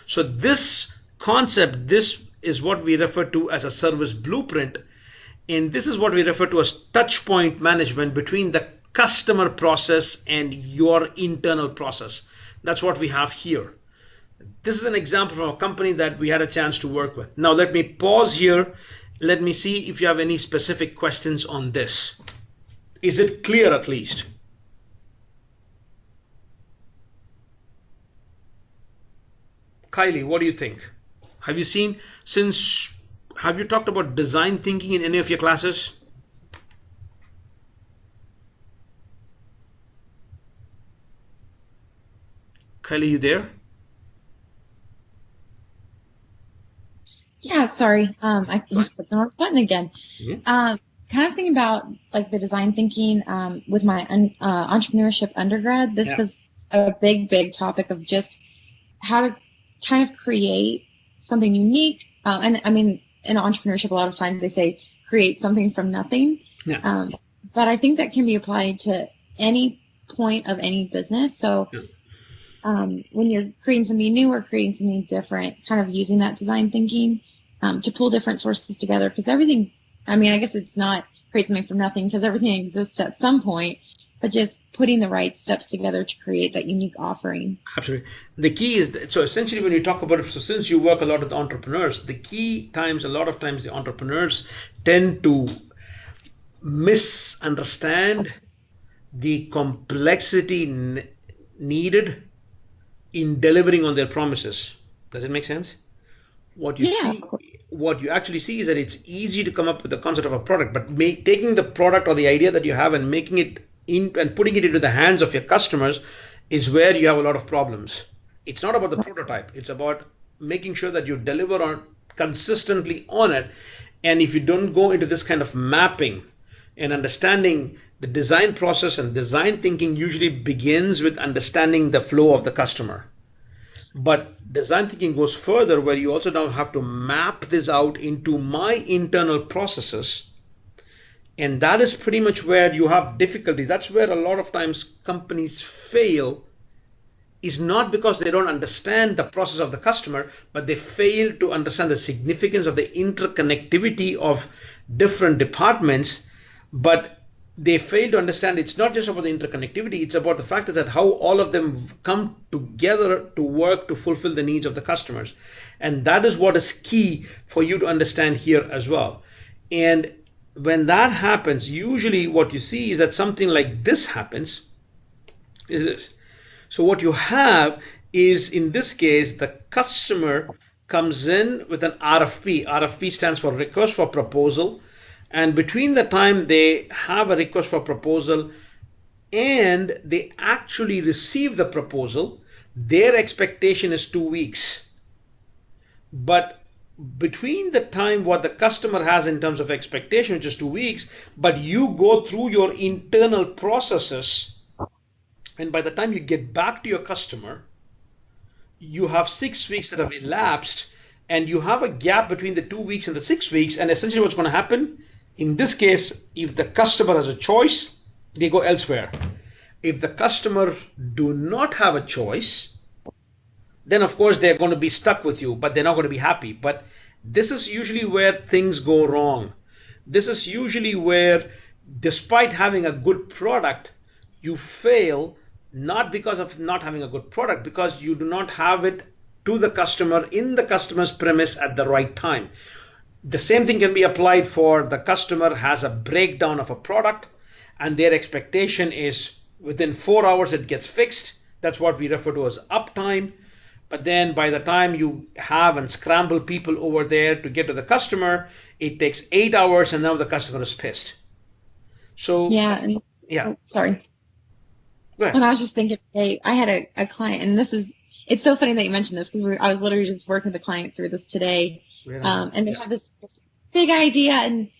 So this concept, this is what we refer to as a service blueprint, and this is what we refer to as touch point management between the customer process and your internal process. That's what we have here. This is an example from a company that we had a chance to work with. Now let me pause here. Let me see if you have any specific questions on this. Is it clear at least? Kylie, what do you think? Have you talked about design thinking in any of your classes? Kylie, you there? Yeah, sorry. I just put the wrong button again. Mm-hmm. Kind of thinking about like the design thinking with my entrepreneurship undergrad. This was a big topic of just how to kind of create something unique. And I mean, in entrepreneurship, a lot of times they say create something from nothing. Yeah. But I think that can be applied to any point of any business. So when you're creating something new or creating something different, kind of using that design thinking to pull different sources together, because everything, I mean, I guess it's not create something from nothing because everything exists at some point, but just putting the right steps together to create that unique offering. Absolutely. The key is, so essentially when you talk about it, so since you work a lot with entrepreneurs, the key times, a lot of times the entrepreneurs tend to misunderstand the complexity needed in delivering on their promises. Does it make sense? What you see, what you actually see is that it's easy to come up with the concept of a product, but taking the product or the idea that you have and making it in and putting it into the hands of your customers is where you have a lot of problems. It's not about the prototype. It's about making sure that you deliver on consistently on it. And if you don't go into this kind of mapping and understanding the design process, and design thinking usually begins with understanding the flow of the customer. But design thinking goes further, where you also now have to map this out into my internal processes. And that is pretty much where you have difficulties. That's where a lot of times companies fail, is not because they don't understand the process of the customer, but they fail to understand the significance of the interconnectivity of different departments. But they fail to understand it's not just about the interconnectivity, it's about the fact is that how all of them come together to work to fulfill the needs of the customers. And that is what is key for you to understand here as well. And when that happens, usually what you see is that something like this happens, is this. So what you have is, in this case, the customer comes in with an RFP. RFP stands for request for proposal. And between the time they have a request for proposal and they actually receive the proposal, their expectation is 2 weeks. But between the time what the customer has in terms of expectation, which is 2 weeks, but you go through your internal processes, and by the time you get back to your customer, you have 6 weeks that have elapsed, and you have a gap between the 2 weeks and the 6 weeks. And essentially what's going to happen, in this case, if the customer has a choice, they go elsewhere. If the customer do not have a choice, then of course they're going to be stuck with you, but they're not going to be happy. But this is usually where things go wrong. This is usually where, despite having a good product, you fail, not because of not having a good product, because you do not have it to the customer in the customer's premise at the right time. The same thing can be applied for the customer has a breakdown of a product and their expectation is within 4 hours it gets fixed. That's what we refer to as uptime. But then by the time you have and scramble people over there to get to the customer, it takes 8 hours and now the customer is pissed. So yeah. Oh, sorry. And I was just thinking, hey, I had a client, and it's so funny that you mentioned this, because I was literally just working with a client through this today. And they have this big idea, and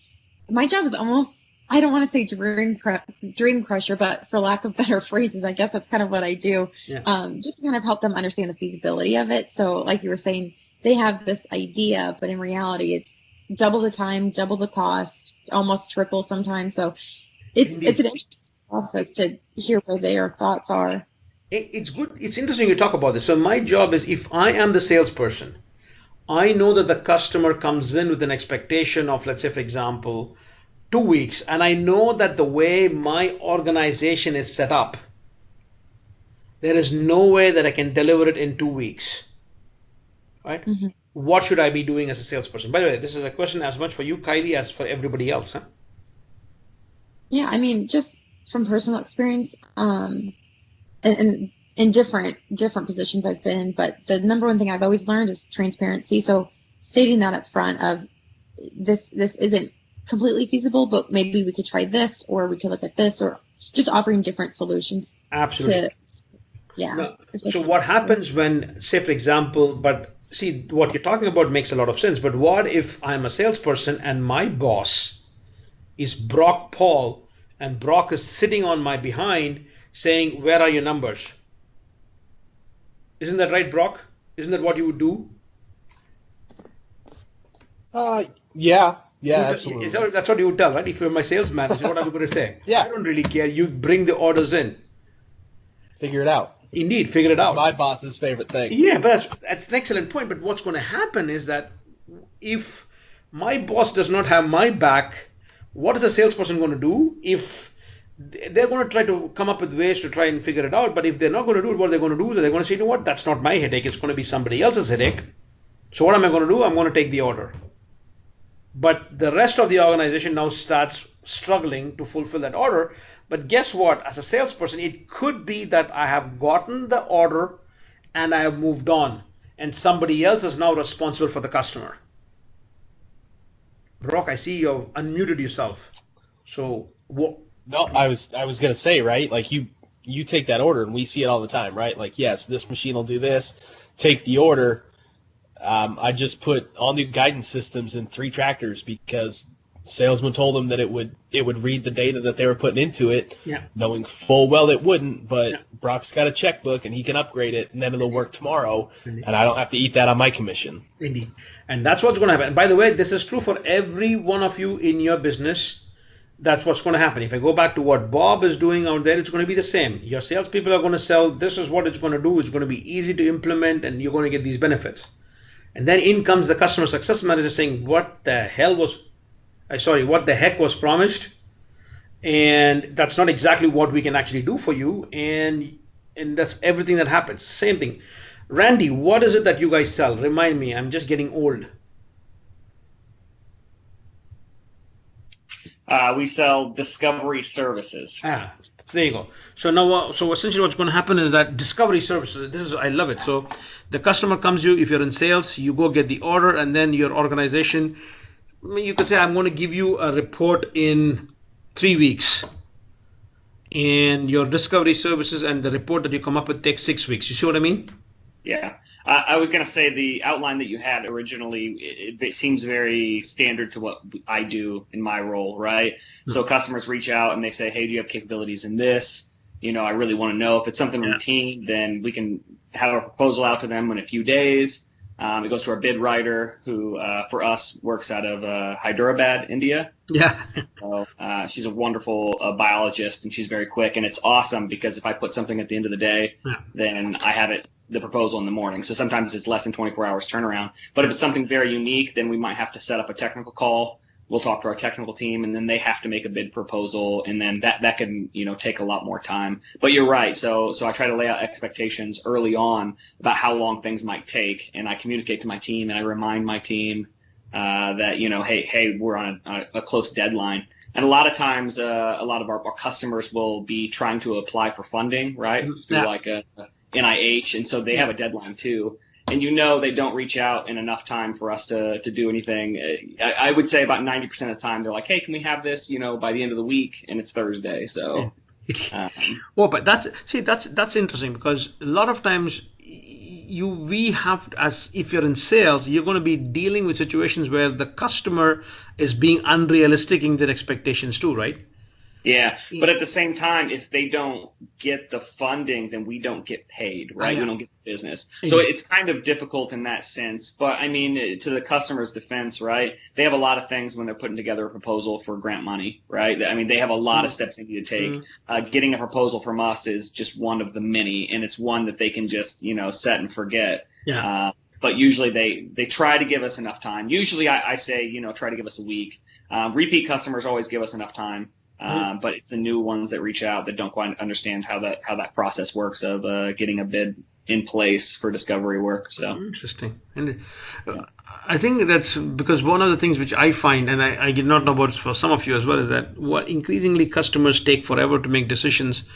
my job is almost, I don't want to say dream crusher, but for lack of better phrases, I guess that's kind of what I do. Yeah. Just to kind of help them understand the feasibility of it. So like you were saying, they have this idea, but in reality, it's double the time, double the cost, almost triple sometimes. So it's an interesting process to hear where their thoughts are. It's good. It's interesting you talk about this. So my job is, if I am the salesperson, I know that the customer comes in with an expectation of, let's say, for example, 2 weeks. And I know that the way my organization is set up, there is no way that I can deliver it in 2 weeks. Right? Mm-hmm. What should I be doing as a salesperson? By the way, this is a question as much for you, Kylie, as for everybody else. Huh? Yeah, I mean, just from personal experience, and in different positions I've been in, but the number one thing I've always learned is transparency. So stating that up front of this isn't completely feasible, but maybe we could try this, or we could look at this, or just offering different solutions. Absolutely. Now, so what happens when, say, for example, but see, what you're talking about makes a lot of sense, but what if I'm a salesperson and my boss is Brock Paul, and Brock is sitting on my behind saying, where are your numbers? Isn't that right, Brock? Isn't that what you would do? Yeah, absolutely. That's what you would tell, right? If you're my sales manager, what are we going to say? Yeah. I don't really care. You bring the orders in. Figure it out. Indeed, figure it out. My boss's favorite thing. Yeah, but that's an excellent point. But what's going to happen is that if my boss does not have my back, what is a salesperson going to do? If they're going to try to come up with ways to try and figure it out, but if they're not going to do it, what they're going to do is they're going to say, you know what, that's not my headache, it's going to be somebody else's headache. So what am I going to do? I'm going to take the order. But the rest of the organization now starts struggling to fulfill that order. But guess what? As a salesperson, it could be that I have gotten the order and I have moved on. and somebody else is now responsible for the customer. Brock, I see you've unmuted yourself. So what? No, I was gonna say, right? Like you take that order, and we see it all the time, right? Like, yes, this machine will do this. Take the order. I just put all new guidance systems in 3 tractors because salesman told them that it would read the data that they were putting into it, knowing full well it wouldn't. But Brock's got a checkbook, and he can upgrade it, and then it'll work tomorrow, and I don't have to eat that on my commission. Indeed. And that's what's going to happen. And by the way, this is true for every one of you in your business. That's what's going to happen. If I go back to what Bob is doing out there, it's going to be the same. Your salespeople are going to sell. This is what it's going to do. It's going to be easy to implement, and you're going to get these benefits. And then in comes the customer success manager saying, what the heck was promised? And that's not exactly what we can actually do for you. And that's everything that happens. Same thing. Randy, what is it that you guys sell? Remind me, I'm just getting old. We sell discovery services. There you go. So now, so essentially what's going to happen is that discovery services, I love it. So the customer comes to you, if you're in sales, you go get the order, and then your organization, you could say, I'm going to give you a report in 3 weeks. And your discovery services and the report that you come up with takes 6 weeks. You see what I mean? Yeah. I was going to say the outline that you had originally, it seems very standard to what I do in my role, right? Mm-hmm. So customers reach out and they say, hey, do you have capabilities in this? I really want to know. If it's something routine, then we can have a proposal out to them in a few days. It goes to our bid writer, who for us works out of Hyderabad, India. Yeah. So she's a wonderful biologist, and she's very quick. And it's awesome because if I put something at the end of the day, then I have the proposal in the morning. So sometimes it's less than 24 hours turnaround. But if it's something very unique, then we might have to set up a technical call. We'll talk to our technical team, and then they have to make a bid proposal, and then that can take a lot more time. But you're right. So I try to lay out expectations early on about how long things might take, and I communicate to my team, and I remind my team that hey, we're on a close deadline. And a lot of times, a lot of our customers will be trying to apply for funding, right, through like a NIH, and so they have a deadline too. And they don't reach out in enough time for us to do anything. I would say about 90% of the time they're like, hey, can we have this, by the end of the week? And it's Thursday. So, well, but that's interesting, because a lot of times we have, as if you're in sales, you're going to be dealing with situations where the customer is being unrealistic in their expectations too, right? Yeah, but at the same time, if they don't get the funding, then we don't get paid, right? We don't get the business. So it's kind of difficult in that sense. But I mean, to the customer's defense, right? They have a lot of things when they're putting together a proposal for grant money, right? I mean, they have a lot of steps they need to take. Getting a proposal from us is just one of the many, and it's one that they can just, set and forget. Yeah. But usually they try to give us enough time. Usually I say, try to give us a week. Repeat customers always give us enough time. But it's the new ones that reach out that don't quite understand how that process works of getting a bid in place for discovery work. So interesting. And I think that's because one of the things which I find, and I did not know about for some of you as well, is that what increasingly customers take forever to make decisions.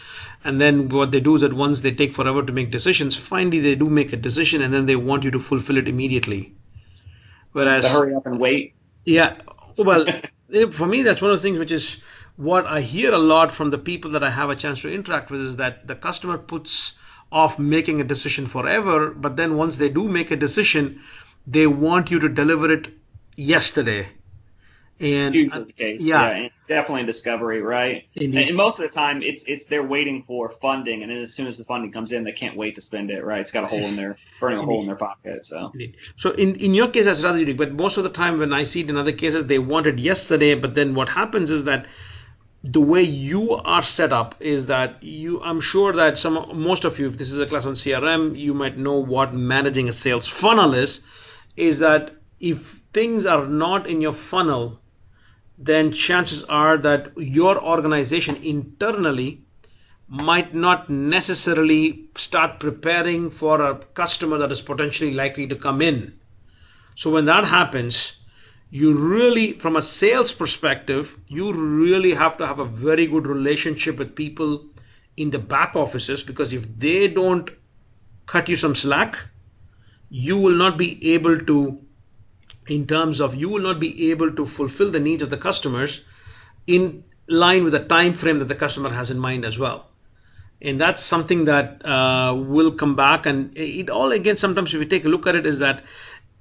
And then what they do is that once they take forever to make decisions, finally they do make a decision, and then they want you to fulfill it immediately. Whereas to hurry up and wait. Yeah. Well, for me, that's one of the things which is what I hear a lot from the people that I have a chance to interact with, is that the customer puts off making a decision forever, but then once they do make a decision, they want you to deliver it yesterday. And it's usually the case. And definitely in discovery, right? And most of the time, it's they're waiting for funding, and then as soon as the funding comes in, they can't wait to spend it, right? It's got a hole in their burning a hole in their pocket. So in your case, that's rather unique. But most of the time, when I see it in other cases, they want it yesterday. But then what happens is that the way you are set up is that I'm sure that most of you, if this is a class on CRM, you might know what managing a sales funnel is that if things are not in your funnel, then chances are that your organization internally might not necessarily start preparing for a customer that is potentially likely to come in. So when that happens, you really, from a sales perspective, you really have to have a very good relationship with people in the back offices, because if they don't cut you some slack, you will not be able to, in terms of you will not be able to fulfill the needs of the customers in line with the time frame that the customer has in mind as well. And that's something that will come back. And it all, again, sometimes if you take a look at it, is that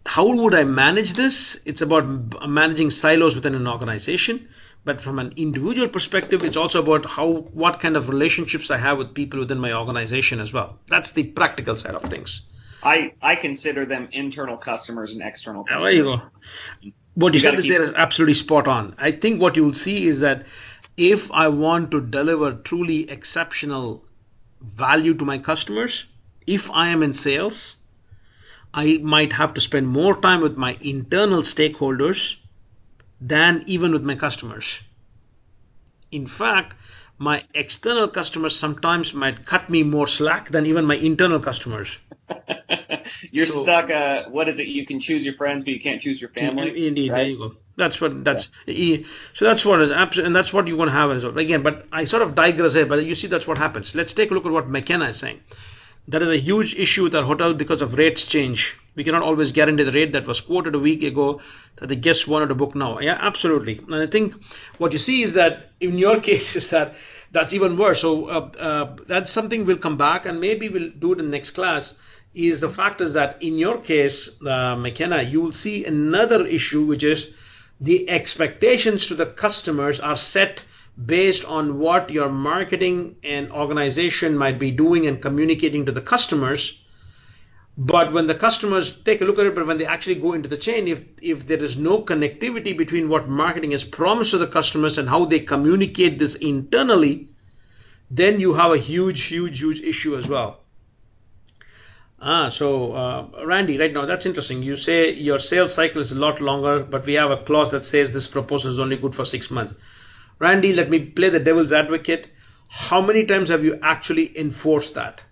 how would I manage this? It's about managing silos within an organization. But from an individual perspective, it's also about what kind of relationships I have with people within my organization as well. That's the practical side of things. I consider them internal customers and external customers. There you go. What you said there is absolutely spot on. I think what you will see is that if I want to deliver truly exceptional value to my customers, if I am in sales, I might have to spend more time with my internal stakeholders than even with my customers. In fact, my external customers sometimes might cut me more slack than even my internal customers. You're stuck. What is it? You can choose your friends, but you can't choose your family. Indeed, right? There you go. So that's what is absolutely, and that's what you're going to have as well. Again, but I sort of digress here. But you see, that's what happens. Let's take a look at what McKenna is saying. There is a huge issue with our hotel because of rates change. We cannot always guarantee the rate that was quoted a week ago that the guests wanted to book now. Yeah, absolutely. And I think what you see is that in your case is that that's even worse. So that's something we'll come back and maybe we'll do it in the next class. Is the fact is that in your case, McKenna, you will see another issue, which is the expectations to the customers are set based on what your marketing and organization might be doing and communicating to the customers. But when the customers take a look at it, but when they actually go into the chain, if there is no connectivity between what marketing has promised to the customers and how they communicate this internally, then you have a huge issue as well. Randy, right now, that's interesting. You say your sales cycle is a lot longer, but we have a clause that says this proposal is only good for 6 months. Randy, let me play the devil's advocate. How many times have you actually enforced that?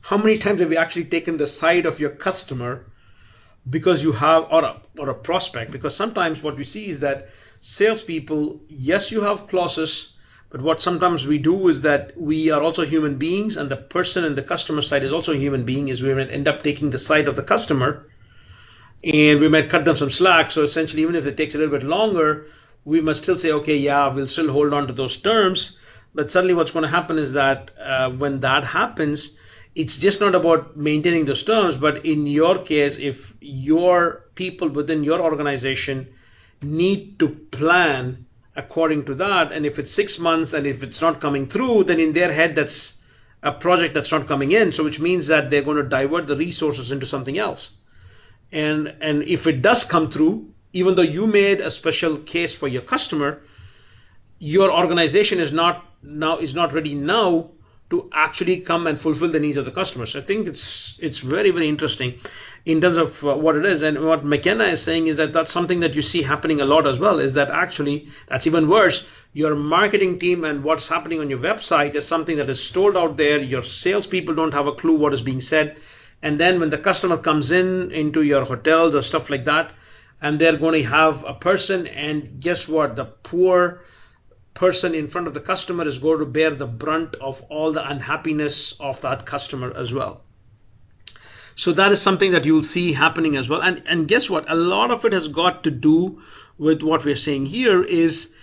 How many times have you actually taken the side of your customer because you have, or a prospect? Because sometimes what we see is that salespeople, yes, you have clauses, but what sometimes we do is that we are also human beings, and the person in the customer side is also a human being, is we might end up taking the side of the customer and we might cut them some slack. So essentially, even if it takes a little bit longer, we must still say, okay, yeah, we'll still hold on to those terms. But suddenly what's going to happen is that when that happens, it's just not about maintaining those terms. But in your case, if your people within your organization need to plan according to that, and if it's 6 months and if it's not coming through, then in their head, that's a project that's not coming in. So which means that they're going to divert the resources into something else. And if it does come through, even though you made a special case for your customer, your organization is not ready now to actually come and fulfill the needs of the customers. I think it's very, very interesting in terms of what it is. And what McKenna is saying is that that's something that you see happening a lot as well, is that actually that's even worse. Your marketing team and what's happening on your website is something that is stored out there. Your salespeople don't have a clue what is being said. And then when the customer comes into your hotels or stuff like that, and they're going to have a person, and guess what? The poor person in front of the customer is going to bear the brunt of all the unhappiness of that customer as well. So that is something that you'll see happening as well. And guess what? A lot of it has got to do with what we're saying here is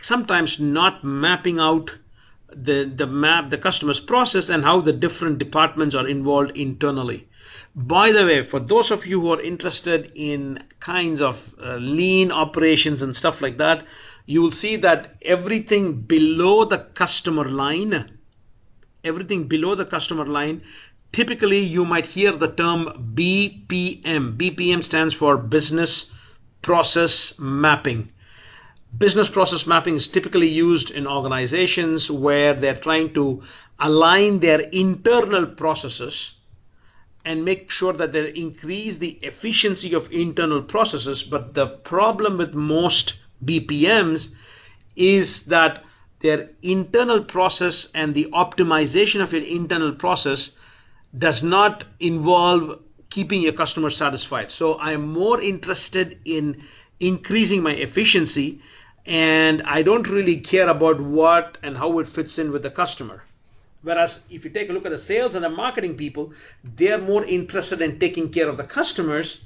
sometimes not mapping out the customer's process and how the different departments are involved internally. By the way, for those of you who are interested in kinds of lean operations and stuff like that, you will see that everything below the customer line, typically you might hear the term BPM. BPM stands for Business Process Mapping. Business process mapping is typically used in organizations where they're trying to align their internal processes and make sure that they increase the efficiency of internal processes. But the problem with most BPMs is that their internal process and the optimization of your internal process does not involve keeping your customer satisfied. So I'm more interested in increasing my efficiency, and I don't really care about what and how it fits in with the customer. Whereas if you take a look at the sales and the marketing people, they're more interested in taking care of the customers.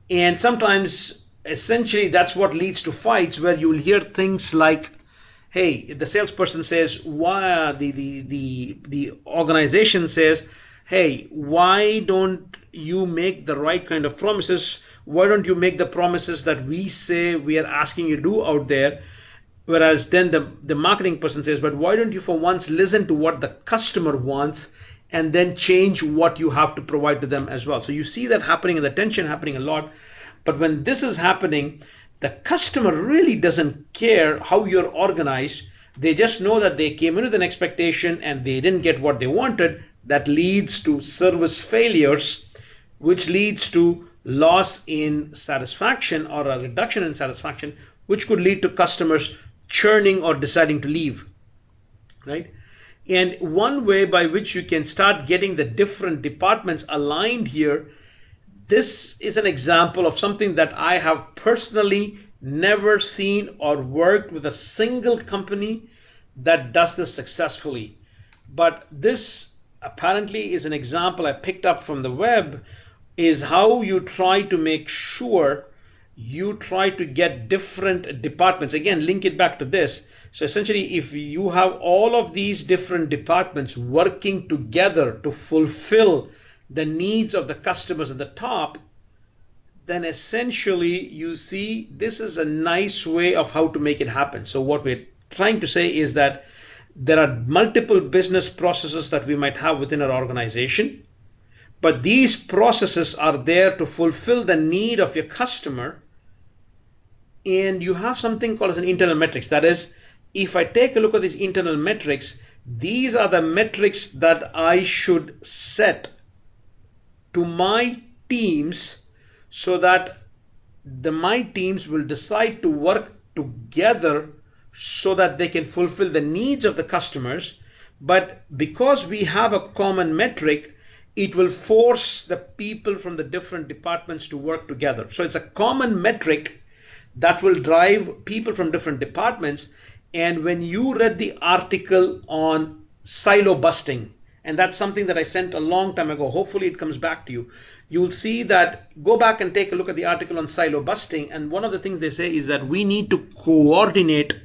And sometimes, essentially, that's what leads to fights where you'll hear things like, hey, the salesperson says, why the organization says, hey, why don't you make the right kind of promises? Why don't you make the promises that we say we are asking you to do out there? Whereas then the marketing person says, but why don't you for once listen to what the customer wants and then change what you have to provide to them as well? So you see that happening and the tension happening a lot. But when this is happening, the customer really doesn't care how you're organized. They just know that they came in with an expectation and they didn't get what they wanted. That leads to service failures, which leads to loss in satisfaction or a reduction in satisfaction, which could lead to customers churning or deciding to leave, right? And one way by which you can start getting the different departments aligned here, this is an example of something that I have personally never seen or worked with a single company that does this successfully. But this apparently is an example I picked up from the web, is how you try to make sure you try to get different departments. Again, link it back to this. So essentially, if you have all of these different departments working together to fulfill the needs of the customers at the top, then essentially you see this is a nice way of how to make it happen. So what we're trying to say is that there are multiple business processes that we might have within our organization, but these processes are there to fulfill the need of your customer. And you have something called as an internal metrics. That is, if I take a look at these internal metrics, these are the metrics that I should set to my teams so that my teams will decide to work together so that they can fulfill the needs of the customers. But because we have a common metric, it will force the people from the different departments to work together. So it's a common metric that will drive people from different departments. And when you read the article on silo busting, and that's something that I sent a long time ago, hopefully it comes back to you, you'll see that, go back and take a look at the article on silo busting. And one of the things they say is that we need to coordinate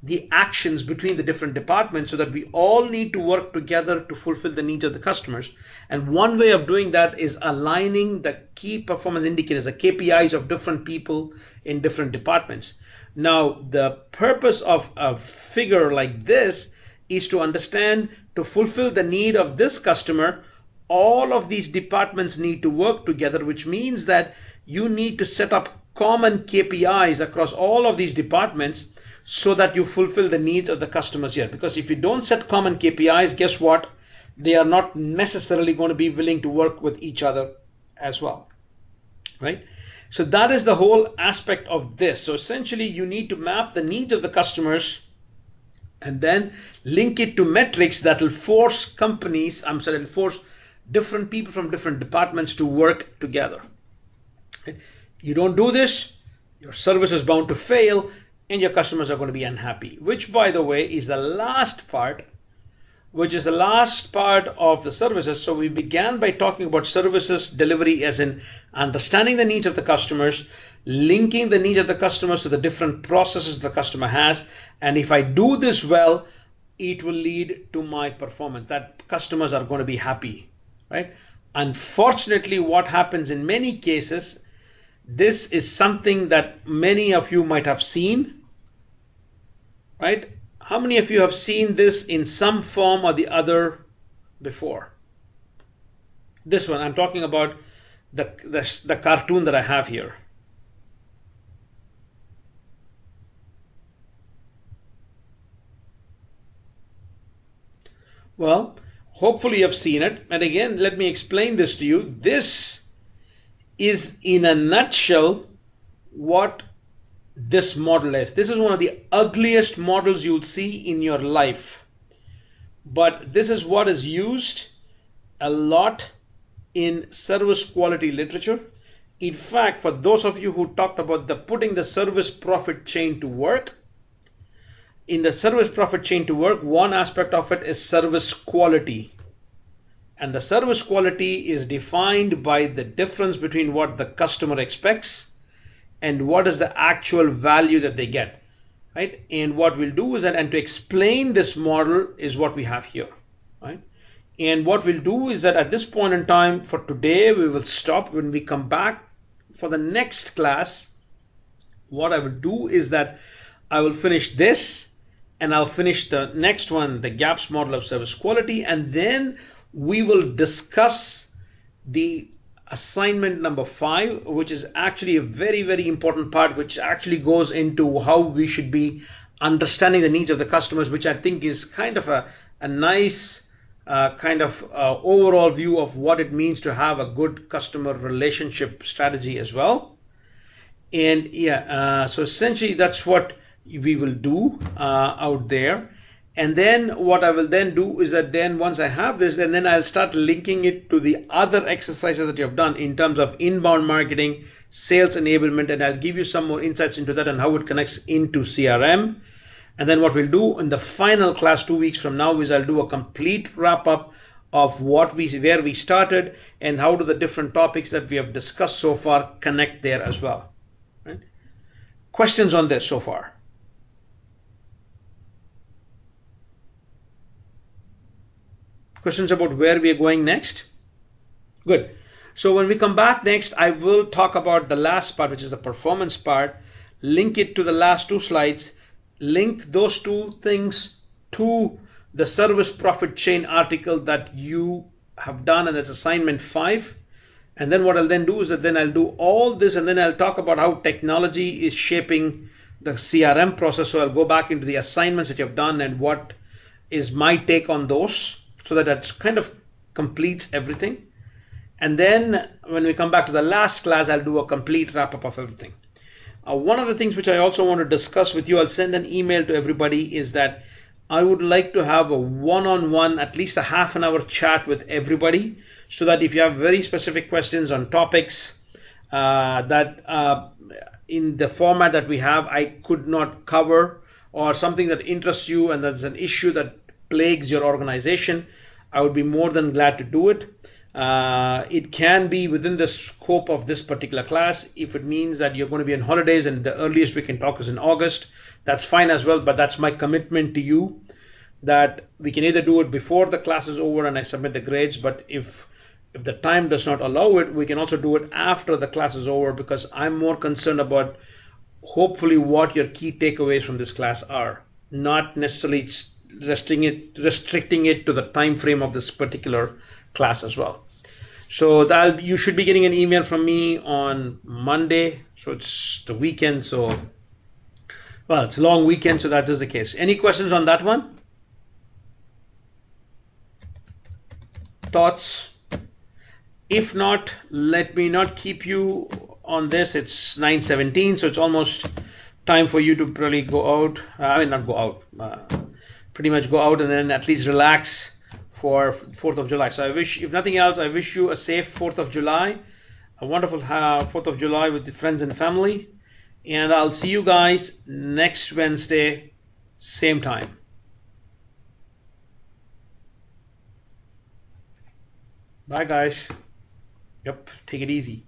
the actions between the different departments so that we all need to work together to fulfill the needs of the customers. And one way of doing that is aligning the key performance indicators, the KPIs of different people in different departments. Now, the purpose of a figure like this is to understand, to fulfill the need of this customer, all of these departments need to work together, which means that you need to set up common KPIs across all of these departments so that you fulfill the needs of the customers here. Because if you don't set common KPIs, guess what? They are not necessarily going to be willing to work with each other as well, right? So that is the whole aspect of this. So essentially, you need to map the needs of the customers and then link it to metrics that will force force different people from different departments to work together. You don't do this, your service is bound to fail, and your customers are going to be unhappy, which, by the way, is the last part, which is the last part of the services. So we began by talking about services delivery as in understanding the needs of the customers, linking the needs of the customers to the different processes the customer has. And if I do this well, it will lead to my performance, that customers are going to be happy, right? Unfortunately, what happens in many cases, this is something that many of you might have seen, right? How many of you have seen this in some form or the other before? This one, I'm talking about the cartoon that I have here. Well, hopefully you've seen it. And again, let me explain this to you. This is in a nutshell what this model is. This is one of the ugliest models you'll see in your life. But this is what is used a lot in service quality literature. In fact, for those of you who talked about putting the service profit chain to work, in the service profit chain to work, one aspect of it is service quality. And the service quality is defined by the difference between what the customer expects and what is the actual value that they get, right? And what we'll do is that, and to explain this model is what we have here, right? And what we'll do is that at this point in time for today, we will stop. When we come back for the next class, what I will do is that I will finish this and I'll finish the next one, the GAPS model of service quality, and then we will discuss the assignment number 5, which is actually a very, very important part, which actually goes into how we should be understanding the needs of the customers, which I think is kind of a nice overall view of what it means to have a good customer relationship strategy as well. And so essentially that's what we will do out there. And then what I will then do is that then once I have this, and then I'll start linking it to the other exercises that you have done in terms of inbound marketing, sales enablement, and I'll give you some more insights into that and how it connects into CRM. And then what we'll do in the final class 2 weeks from now is I'll do a complete wrap up of where we started and how do the different topics that we have discussed so far connect there as well. Right? Questions on this so far? Questions about where we are going next? Good. So when we come back next, I will talk about the last part, which is the performance part, link it to the last 2 slides, link those 2 things to the service profit chain article that you have done, and that's assignment 5. And then what I'll then do is that then I'll do all this, and then I'll talk about how technology is shaping the CRM process. So I'll go back into the assignments that you have done and what is my take on those, so that kind of completes everything. And then when we come back to the last class, I'll do a complete wrap up of everything. One of the things which I also want to discuss with you, I'll send an email to everybody, is that I would like to have a one-on-one, at least a half an hour chat with everybody, so that if you have very specific questions on topics that in the format that we have, I could not cover, or something that interests you and that's an issue that plagues your organization, I would be more than glad to do it. It can be within the scope of this particular class. If it means that you're going to be on holidays and the earliest we can talk is in August, that's fine as well, but that's my commitment to you, that we can either do it before the class is over and I submit the grades, but if the time does not allow it, we can also do it after the class is over, because I'm more concerned about hopefully what your key takeaways from this class are, not necessarily restricting it to the time frame of this particular class as well. So that you should be getting an email from me on Monday. So it's the weekend. So, well, it's a long weekend, so that is the case. Any questions on that one? Thoughts? If not, let me not keep you on this. It's 9:17, so it's almost time for you to probably go out. Not go out. Pretty much go out and then at least relax for 4th of July. So I wish, if nothing else, I wish you a safe 4th of July, a wonderful 4th of July with the friends and family. And I'll see you guys next Wednesday, same time. Bye, guys. Yep, take it easy.